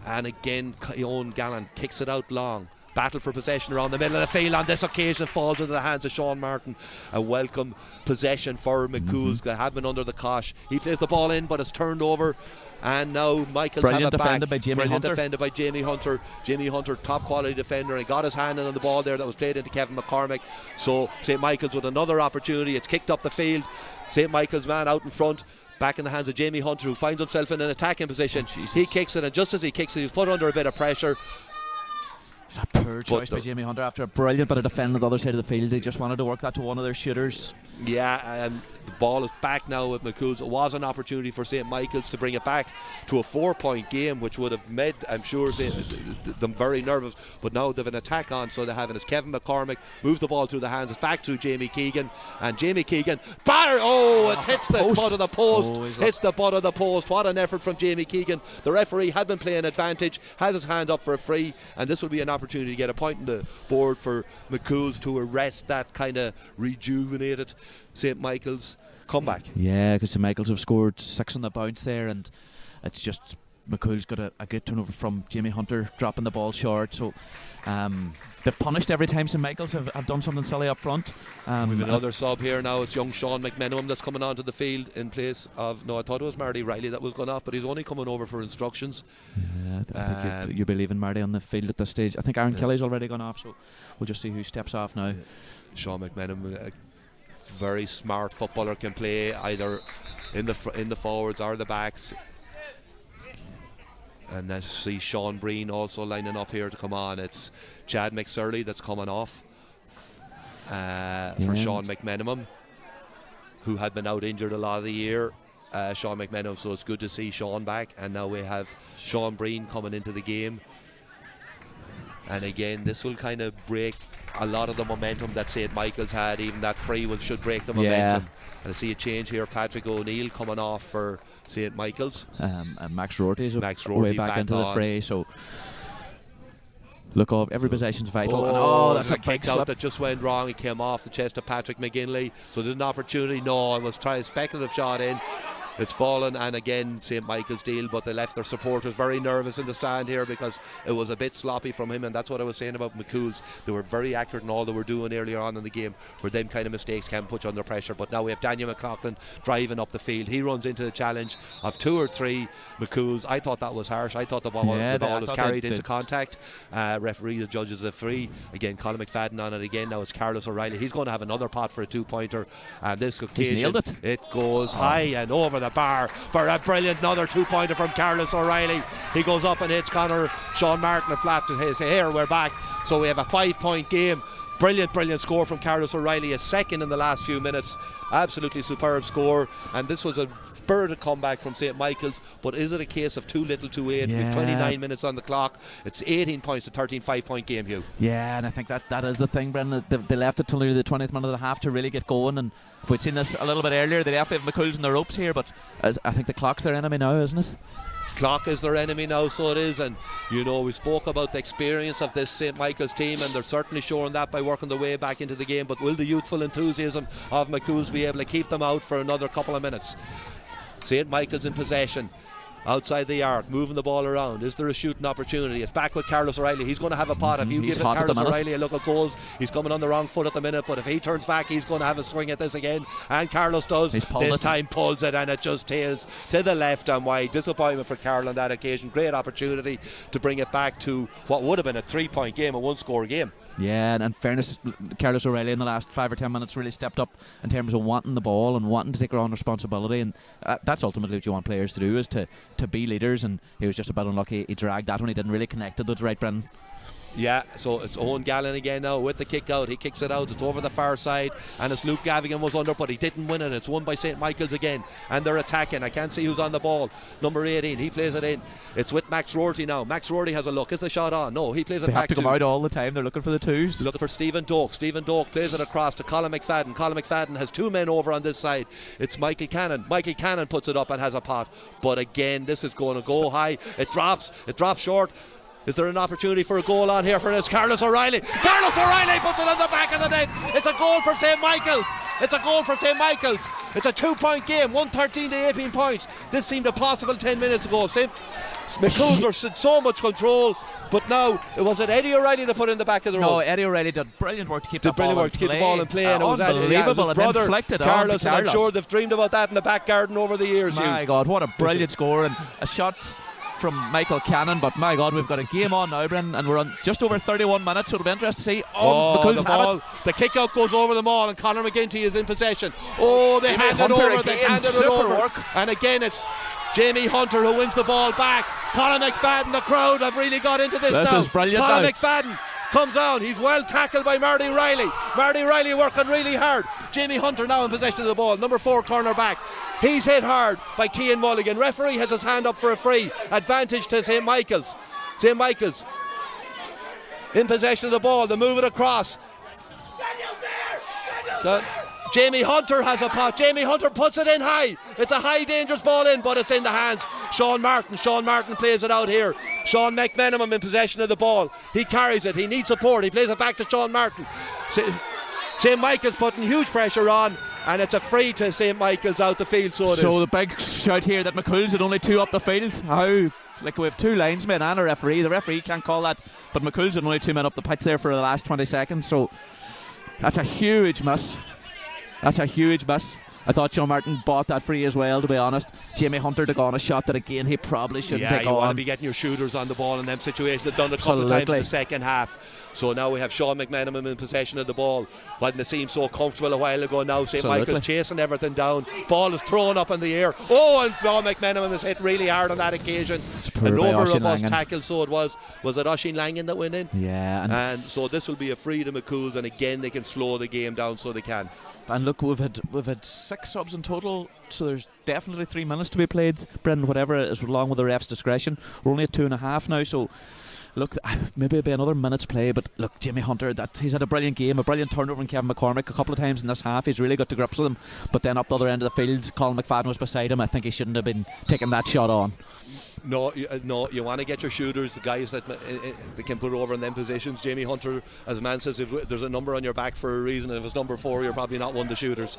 And again, Owen Gallant kicks it out long. Battle for possession around the middle of the field. On this occasion, falls into the hands of Sean Martin. A welcome possession for McCool's. They have been under the cosh. He plays the ball in, but it's turned over. And now Michael's have it back. Defended by Jamie Hunter. Defended by Jamie Hunter. Jamie Hunter, top quality defender, and got his hand in on the ball there that was played into Kevin McCormick. So St. Michael's with another opportunity. It's kicked up the field. St. Michael's man out in front. Back in the hands of Jamie Hunter, who finds himself in an attacking position. He kicks it, and just as he kicks it, he's put under a bit of pressure. It's a poor choice by Jamie Hunter after a brilliant bit of defending on the other side of the field. They just wanted to work that to one of their shooters. Yeah, the ball is back now with McCool's. It was an opportunity for St. Michael's to bring it back to a 4-point game, which would have made, I'm sure, them very nervous. But now they've an attack on, so they have it as Kevin McCormick moves the ball through the hands. It's back to Jamie Keegan, and Jamie Keegan, it hits the butt of the post. Hits the butt of the post. What an effort from Jamie Keegan. The referee had been playing advantage, has his hand up for a free, and this will be an opportunity to get a point on the board for McCool's to arrest that kind of rejuvenated St. Michael's comeback. Yeah, because St. Michael's have scored 6 on the bounce there, and it's just McCool's got a great turnover from Jamie Hunter dropping the ball short. So they've punished every time St. Michael's have done something silly up front. We've another sub here now. It's young Sean McMenamin that's coming onto the field in place of, I thought it was Marty Riley that was going off, but he's only coming over for instructions. Yeah, I think you'll be leaving Marty on the field at this stage. I think Aaron Kelly's already gone off, so we'll just see who steps off now. Sean McMenamin, a very smart footballer, can play either in the forwards or the backs. And I see Sean Breen also lining up here to come on. It's Chad McSurley that's coming off for Sean McMenamin, who had been out injured a lot of the year. Sean McMenamin, so it's good to see Sean back. And now we have Sean Breen coming into the game. And again, this will kind of break a lot of the momentum that St. Michael's had. Even that free should break the momentum. And I see a change here. Patrick O'Neill coming off for St. Michael's. And Max Rorty's way back into the fray. So look up, every possession's vital. That's a big kick out that just went wrong. He came off the chest of Patrick McGinley. So there's an opportunity. No, I was trying a speculative shot in. It's fallen, and again St. Michael's deal, but they left their supporters very nervous in the stand here because it was a bit sloppy from him, and that's what I was saying about McCool's. They were very accurate in all they were doing earlier on in the game, where them kind of mistakes can put you under pressure. But now we have Daniel McLaughlin driving up the field. He runs into the challenge of 2 or 3 McCool's. I thought that was harsh. I thought the ball was carried into contact. Referee judges a free. Again, Colin McFadden on it again. Now it's Carlos O'Reilly. He's going to have another pot for a 2-pointer, and this occasion he's nailed it. It goes high and over the bar for a brilliant another 2-pointer from Carlos O'Reilly. He goes up and hits Sean Martin and flaps his hair. We're back, so we have a 5-point game. Brilliant score from Carlos O'Reilly, a second in the last few minutes. Absolutely superb score, and this was a spirited comeback from St. Michael's. But is it a case of too little too late? With 29 minutes on the clock, it's 18 points to 13, 5-point game, Hugh. Yeah, and I think that is the thing, Brendan. They left it till nearly the 20th minute of the half to really get going, and if we'd seen this a little bit earlier, they'd have to have McCool's in the ropes here, but I think the clock's their enemy now, isn't it? Clock is their enemy now, so it is. And you know, we spoke about the experience of this St. Michael's team, and they're certainly showing that by working their way back into the game. But will the youthful enthusiasm of McCool's be able to keep them out for another couple of minutes? St. Michael's in possession outside the arc, moving the ball around. Is there a shooting opportunity? It's back with Carlos O'Reilly. He's going to have a pot. If you give Carlos O'Reilly a look at goals, he's coming on the wrong foot at the minute, but if he turns back, he's going to have a swing at this again, and Carlos does. This time pulls it, and it just tails to the left and wide. Disappointment for Carl on that occasion. Great opportunity to bring it back to what would have been a 3-point game, a 1-score game. Yeah, and in fairness, Carlos O'Reilly in the last 5 or 10 minutes really stepped up in terms of wanting the ball and wanting to take their own responsibility, and that's ultimately what you want players to do, is to be leaders, and he was just a bit unlucky. He dragged that one, he didn't really connect it with right, Brendan. Yeah, so it's Owen Gallen again now with the kick out. He kicks it out, it's over the far side, and it's Luke Gavigan was under, but he didn't win it. It's won by St. Michael's again, and they're attacking. I can't see who's on the ball. Number 18, he plays it in. It's with Max Rorty now. Max Rorty has a look. Is the shot on? No, he plays it back. They have to come out all the time. They're looking for the twos. Looking for Stephen Doak. Stephen Doak plays it across to Colin McFadden. Colin McFadden has 2 men over on this side. It's Michael Cannon. Michael Cannon puts it up and has a pot. But again, this is going to go high. It drops short. Is there an opportunity for a goal on here for this? Carlos O'Reilly. Carlos O'Reilly puts it on the back of the net. It's a goal for St. Michael's. It's a goal for St. Michael's. It's a 2-point game, 113 to 18 points. This seemed impossible 10 minutes ago. St. McCool's were in so much control, but now was it Eddie O'Reilly that put it in the back of the road? No, Eddie O'Reilly did brilliant work to keep the ball in play. And it was unbelievable, and then flicked it Carlos, on to and I'm sure they've dreamed about that in the back garden over the years. My God, what a brilliant score, and a shot from Michael Cannon, but my God, we've got a game on now, Brendan, and we're on just over 31 minutes, so it'll be interesting to see. The ball, the kick out goes over the maul, and Conor McGinty is in possession. They handed it over. And again, it's Jamie Hunter who wins the ball back. Conor McFadden, the crowd have really got into this now. This is brilliant. Conor McFadden comes on, he's well tackled by Marty Riley. Marty Riley working really hard. Jamie Hunter now in possession of the ball, number 4 corner back. He's hit hard by Cian Mulligan. Referee has his hand up for a free. Advantage to St. Michael's. St. Michael's in possession of the ball. They move it across. Jamie Hunter has a pot. Jamie Hunter puts it in high. It's a high dangerous ball in, but it's in the hands. Sean Martin plays it out here. Sean McMenamin in possession of the ball. He carries it. He needs support. He plays it back to Sean Martin. St. Michael's putting huge pressure on, and it's a free to St. Michael's out the field. So the big shout here that McCool's had only 2 up the field. How? Like, we have 2 linesmen and a referee. The referee can't call that, but McCool's had only 2 men up the pitch there for the last 20 seconds. So that's a huge miss. I thought Sean Martin bought that free as well, to be honest. Jamie Hunter took on a shot that again he probably shouldn't take on. Yeah, you want to be getting your shooters on the ball in them situations. They've done it a couple of times in the second half. So now we have Sean McMenamin in possession of the ball. But it seemed so comfortable a while ago now. St. Michael's chasing everything down. Ball is thrown up in the air. And Sean McMenamin was hit really hard on that occasion. An over-robust tackle, so it was. Was it Oisin Langan that went in? Yeah. And so this will be a free to McCool's, and again they can slow the game down so they can. And look, we've had 6 subs in total, so there's definitely 3 minutes to be played, Brendan, whatever is along with the ref's discretion. We're only at 2.5 now, so Look, maybe it'll be another minute's play, but look, Jamie Hunter, he's had a brilliant game, a brilliant turnover in Kevin McCormick a couple of times in this half. He's really got to grips with him, but then up the other end of the field, Colin McFadden was beside him. I think he shouldn't have been taking that shot on. No, you want to get your shooters, the guys that can put over in them positions. Jamie Hunter, as a man says, if there's a number on your back for a reason, and if it's number 4, you're probably not one of the shooters.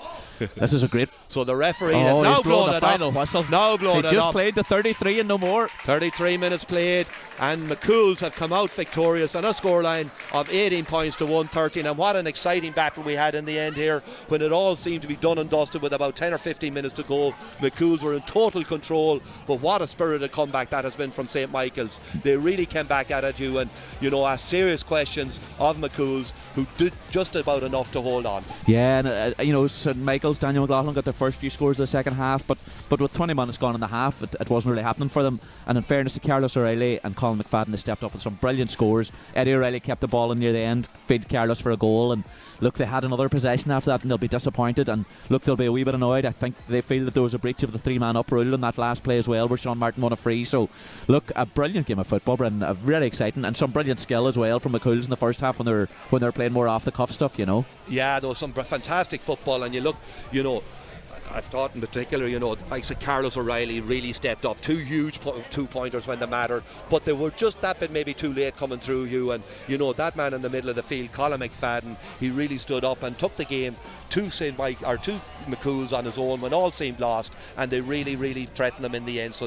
This is a great. So the referee has now blown the final whistle. Now blown it just played the 33 and no more. 33 minutes played, and McCool's have come out victorious on a scoreline of 18 points to 113. And what an exciting battle we had in the end here, when it all seemed to be done and dusted with about 10 or 15 minutes to go. McCool's were in total control, but what a spirited comeback that has been from St. Michael's. They really came back at you and asked serious questions of McCool's, who did just about enough to hold on. Yeah, and St. Michael's, Daniel McLaughlin got their first few scores of the second half, but with 20 minutes gone in the half, it wasn't really happening for them. And in fairness to Carlos O'Reilly and Colin McFadden, they stepped up with some brilliant scores. Eddie O'Reilly kept the ball in near the end, fed Carlos for a goal, and look, they had another possession after that, and they'll be disappointed, and look, they'll be a wee bit annoyed. I think they feel that there was a breach of the 3-man up rule in that last play as well, where Sean Martin won a free. So look, a brilliant game of football, Brendan, really exciting, and some brilliant skill as well from McCool's in the first half when they're playing more off the cuff stuff. Yeah, there was some fantastic football, and you look, I thought in particular, the likes of Carlos O'Reilly really stepped up. 2 huge 2-pointers when they mattered, but they were just that bit maybe too late coming through you. And that man in the middle of the field, Colin McFadden, he really stood up and took the game to St. Mike or to McCool's on his own when all seemed lost, and they really threatened them in the end.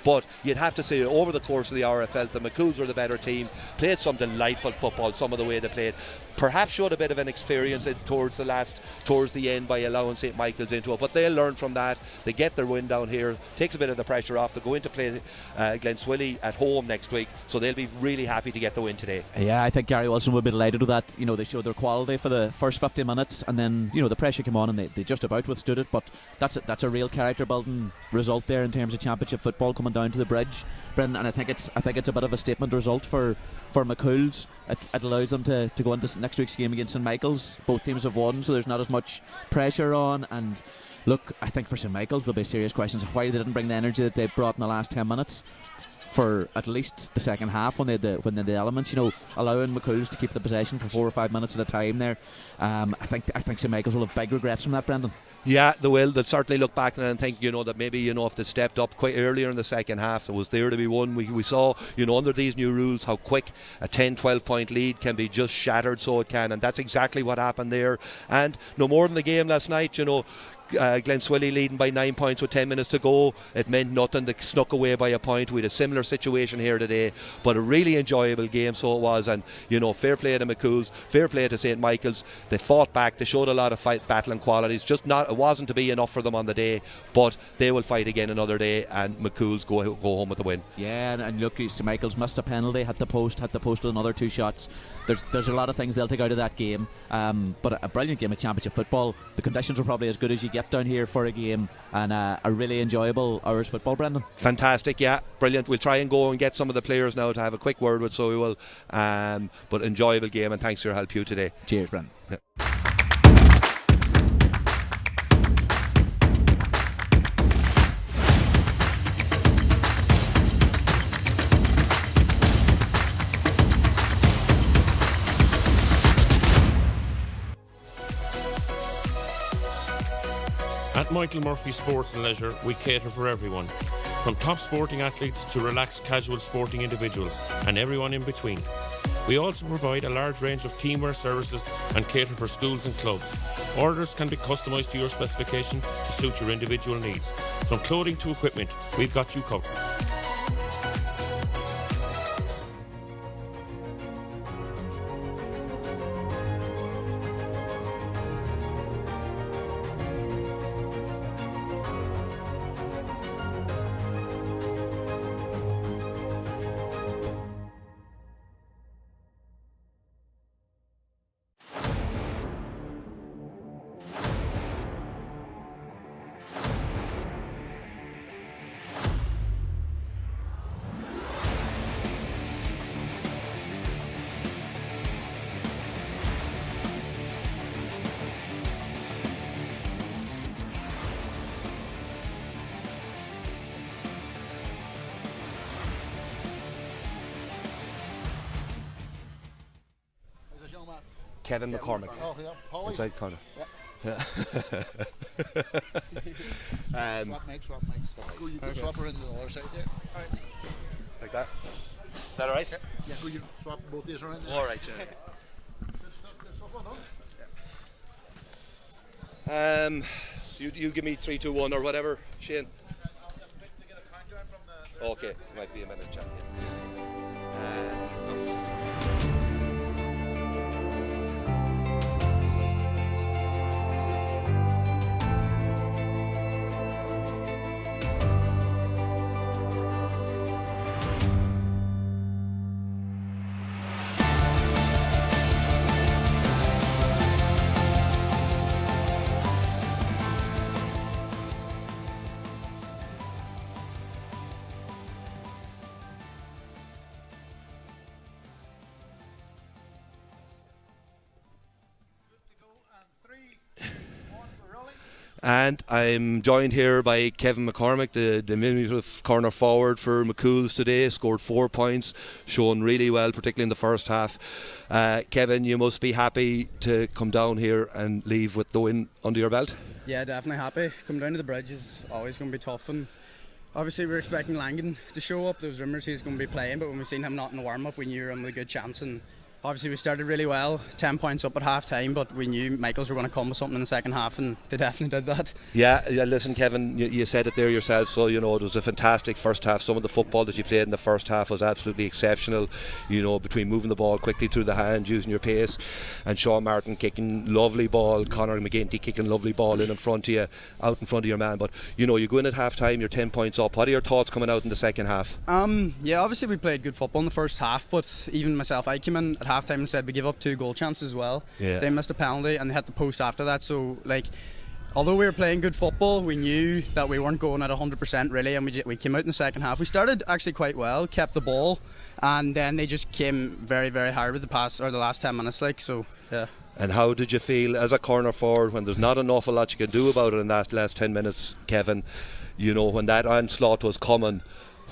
But you'd have to say over the course of the hour, I felt the McCool's were the better team, played some delightful football, some of the way they played. Perhaps showed a bit of an experience towards the end by allowing St. Michael's into it, but they'll learn from that. They get their win down here, takes a bit of the pressure off. They go into play Glenswilly at home next week, so they'll be really happy to get the win today. Yeah, I think Gary Wilson will be delighted with that. They showed their quality for the first 50 minutes, and then the pressure came on and they just about withstood it. But that's a real character building result there in terms of championship football coming down to the bridge, Brendan. And I think it's a bit of a statement result for McCool's. It allows them to go into next week's game against St. Michael's. Both teams have won, so there's not as much pressure on. And look, I think for St. Michael's there'll be serious questions of why they didn't bring the energy that they brought in the last 10 minutes for at least the second half when they had the elements, allowing McCool's to keep the possession for 4 or 5 minutes at a time there. I think St. Michael's will have big regrets from that, Brendan. Yeah, they will. They'll certainly look back and think, that maybe, if they stepped up quite earlier in the second half, it was there to be won. We saw, under these new rules, how quick a 10-12 point lead can be just shattered, so it can, and that's exactly what happened there. And no more than the game last night, Glenswilly leading by 9 points with 10 minutes to go. It meant nothing. They snuck away by a point. We had a similar situation here today, but a really enjoyable game, so it was. And fair play to McCool's, fair play to St. Michael's. They fought back. They showed a lot of battling qualities. It wasn't to be enough for them on the day, but they will fight again another day, and McCool's go home with the win. Yeah, and look, St. Michael's missed a penalty, had the post with another 2 shots. There's a lot of things they'll take out of that game, but a brilliant game of championship football. The conditions were probably as good as you get down here for a game, and a really enjoyable Irish football, Brendan. Fantastic, yeah, brilliant. We'll try and go and get some of the players now to have a quick word with, so we will. But enjoyable game, and thanks for your help, Hugh, today. Cheers, Brendan. Yeah. At Michael Murphy Sports and Leisure, we cater for everyone, from top sporting athletes to relaxed casual sporting individuals and everyone in between. We also provide a large range of teamwear services and cater for schools and clubs. Orders can be customised to your specification to suit your individual needs. From clothing to equipment, we've got you covered. Kevin McCormick. Oh, yeah. Polly. Inside corner. Yeah. Swap mics. You can swap her into the other side there. All right. Like that? Is that alright? Yeah, go you swap both these around there. Alright, yeah. Good stuff well done. You give me 3, 2, 1 or whatever, Shane. I'll just wait to get a countdown from the Okay, might be a minute chat. And I'm joined here by Kevin McCormick, the diminutive corner forward for Cumhaills today. Scored 4 points, shown really well, particularly in the first half. Kevin, you must be happy to come down here and leave with the win under your belt. Yeah, definitely happy. Coming down to the bridge is always going to be tough, and obviously we were expecting Langan to show up. There was rumours he was going to be playing, but when we seen him not in the warm-up, we knew we were in with a good chance. And obviously we started really well, 10 points up at half time, but we knew Michaels were going to come with something in the second half, and they definitely did that. Yeah, listen Kevin, you said it there yourself, so it was a fantastic first half. Some of the football that you played in the first half was absolutely exceptional, between moving the ball quickly through the hands, using your pace, and Sean Martin kicking lovely ball, Conor McGinty kicking lovely ball in front of you, out in front of your man. But you go in at half time, you're 10 points up. What are your thoughts coming out in the second half? Yeah, obviously we played good football in the first half, but even myself, I came in at half time and said we give up 2 goal chances as well. Yeah. They missed a penalty and they hit the post after that, so although we were playing good football, we knew that we weren't going at 100% really, and we came out in the second half. We started actually quite well, kept the ball, and then they just came very, very hard with the last 10 minutes, so yeah. And how did you feel as a corner forward when there's not an awful lot you can do about it in that last 10 minutes, Kevin? When that onslaught was coming,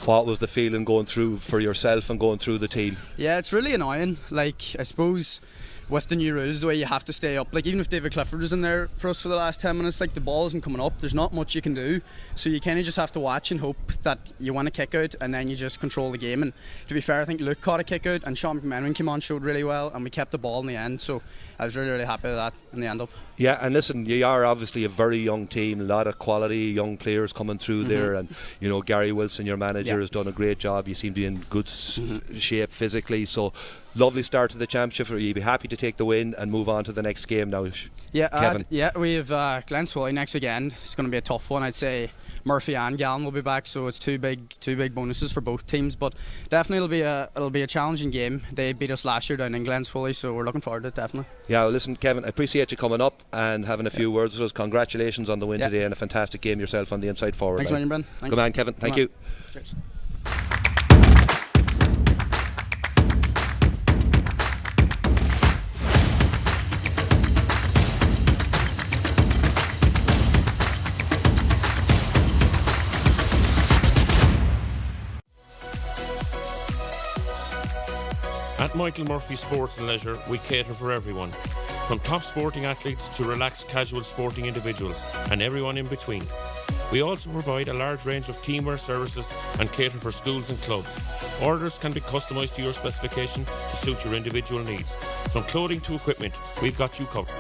what was the feeling going through for yourself and going through the team? Yeah, it's really annoying. I suppose with the new rules, the way you have to stay up, even if David Clifford was in there for us for the last 10 minutes, the ball isn't coming up, there's not much you can do, so you kind of just have to watch and hope that you win a kick out and then you just control the game. And to be fair, I think Luke caught a kick out and Sean McMenamin came on, showed really well, and we kept the ball in the end, so I was really, really happy with that in the end up. Yeah, and listen, you are obviously a very young team, a lot of quality young players coming through there, and Gary Wilson, your manager, has done a great job. You seem to be in good shape physically, so lovely start to the championship. Will you be happy to take the win and move on to the next game now, Kevin? We have Glenswally next again. It's going to be a tough one. I'd say Murphy and Gallen will be back, so it's two big bonuses for both teams. But definitely it'll be a challenging game. They beat us last year down in Glenswally, so we're looking forward to it, definitely. Yeah, well, listen, Kevin, I appreciate you coming up and having a few words with us. Congratulations on the win today and a fantastic game yourself on the inside forward. Thanks, Brendan. Good man, Kevin. Thank you. Cheers. At Michael Murphy Sports and Leisure, we cater for everyone, from top sporting athletes to relaxed casual sporting individuals and everyone in between. We also provide a large range of teamwear services and cater for schools and clubs. Orders can be customised to your specification to suit your individual needs. From clothing to equipment, we've got you covered.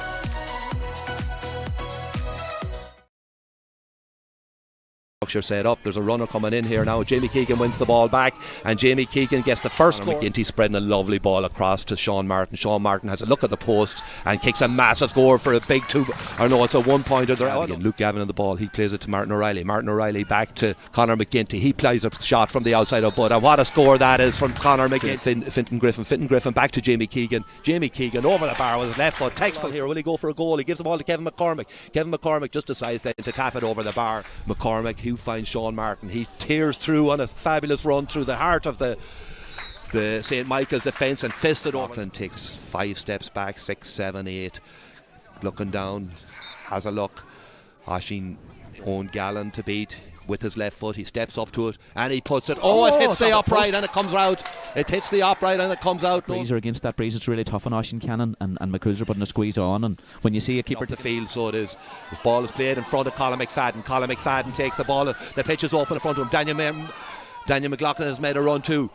Set up. There's a runner coming in here now. Jamie Keegan wins the ball back, and Jamie Keegan gets the first score. McGinty spreading a lovely ball across to Sean Martin. Sean Martin has a look at the post and kicks a massive score for a big it's a 1-pointer there. Luke Gavin on the ball, he plays it to Martin O'Reilly. Martin O'Reilly back to Conor McGinty. He plays a shot from the outside of Bud, and what a score that is from Conor McGinty. Finton Griffin back to Jamie Keegan. Jamie Keegan over the bar with his left foot. Textful here. Will he go for a goal? He gives the ball to Kevin McCormick. Kevin McCormick just decides then to tap it over the bar. McCormick, who finds Sean Martin. He tears through on a fabulous run through the heart of the St. Michael's defence and fisted over. Auckland takes 5 steps back, 6, 7, 8. Looking down, has a look. Oisín Owen Gallen to beat with his left foot. He steps up to it and he puts it. It hits the upright and it comes out. It hits the upright and it comes out. Breeze are against that breeze. It's really tough on Oisin Cannon, and McCool's are putting a squeeze on. And when you see a keeper up the field, so it is. This ball is played in front of Colin McFadden. Colin McFadden takes the ball. The pitch is open in front of him. Daniel McLaughlin has made a run too.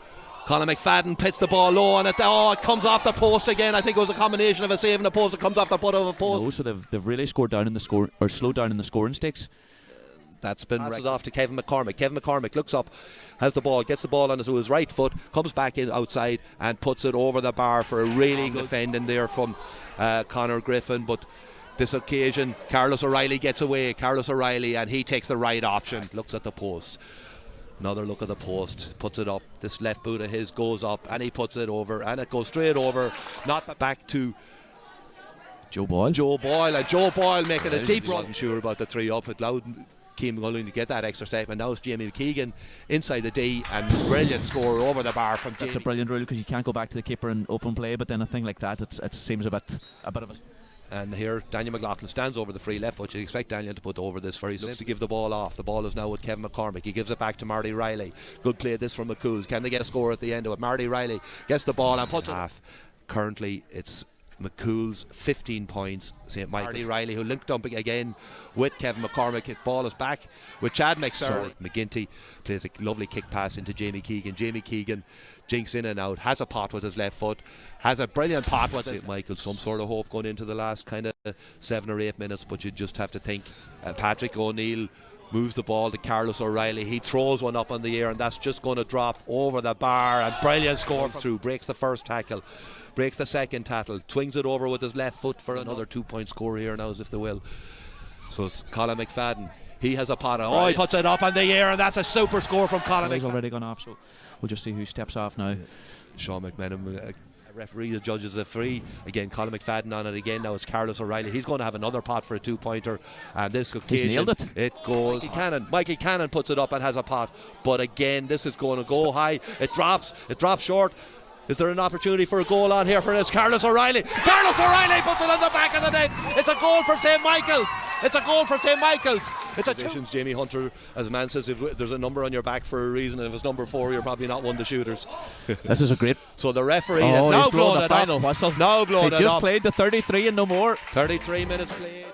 Colin McFadden pits the ball low and it comes off the post again. I think it was a combination of a save and a post. It comes off the butt of a post. No, so they've really scored down in the score, or slowed down in the scoring stakes. That's been passes off to Kevin McCormick. Kevin McCormick looks up, has the ball, gets the ball onto his right foot, comes back in outside and puts it over the bar for a really good defending there from Conor Griffin. But this occasion, Carlos O'Reilly gets away. Carlos O'Reilly, and he takes the right option. Looks at the post. Another look at the post, puts it up. This left boot of his goes up and he puts it over and it goes straight over. Not back to Joe Boyle. And Joe Boyle making a deep run. Wasn't sure about the 3 up. It allowed Keane willing to get that extra step, and now it's Jamie McKeegan inside the D, and brilliant score over the bar from Jamie. That's a brilliant rule, because you can't go back to the keeper in open play, but then a thing like that, it seems a bit of a... And here Daniel McLaughlin stands over the free left foot. You'd expect Daniel to put over this very simply to give the ball off. The ball is now with Kevin McCormick. He gives it back to Marty Riley. Good play this from McCool's. Can they get a score at the end of it? Marty Riley gets the ball and puts it half. Currently it's McCool's 15 points. St. Marty Riley, who linked up again with Kevin McCormick. His ball is back with Chad McSorley. McGinty plays a lovely kick pass into Jamie Keegan. Jamie Keegan jinks in and out, has a pot with his left foot, has a brilliant pot with St. Michael. Some sort of hope going into the last kind of 7 or 8 minutes, but you just have to think Patrick O'Neill moves the ball to Carlos O'Reilly. He throws one up in the air and that's just going to drop over the bar, and brilliant score through. Breaks the first tackle, breaks the second tackle, twings it over with his left foot for another 2-point score here now, as if they will. So it's Colin McFadden. He has a pot. He puts it up in the air, and that's a super score from Colin McFadden. He's already gone off, so we'll just see who steps off now. Sean McMenamin, referee that judges the free. Again, Colin McFadden on it again. Now it's Carlos O'Reilly. He's going to have another pot for a 2-pointer, and this occasion he's nailed it. It goes. Michael Cannon puts it up and has a pot, but again this is going to go high. It drops short. Is there an opportunity for a goal on here for this? Carlos O'Reilly puts it on the back of the net. It's a goal from St. Michael's. It's a goal for St. Michael's. It's a Jamie Hunter, as a man says, if there's a number on your back for a reason, and if it's number 4, you're probably not one of the shooters. This is a great... So the referee has now blown the final whistle. Now blown it up. He just played the 33 and no more. 33 minutes played.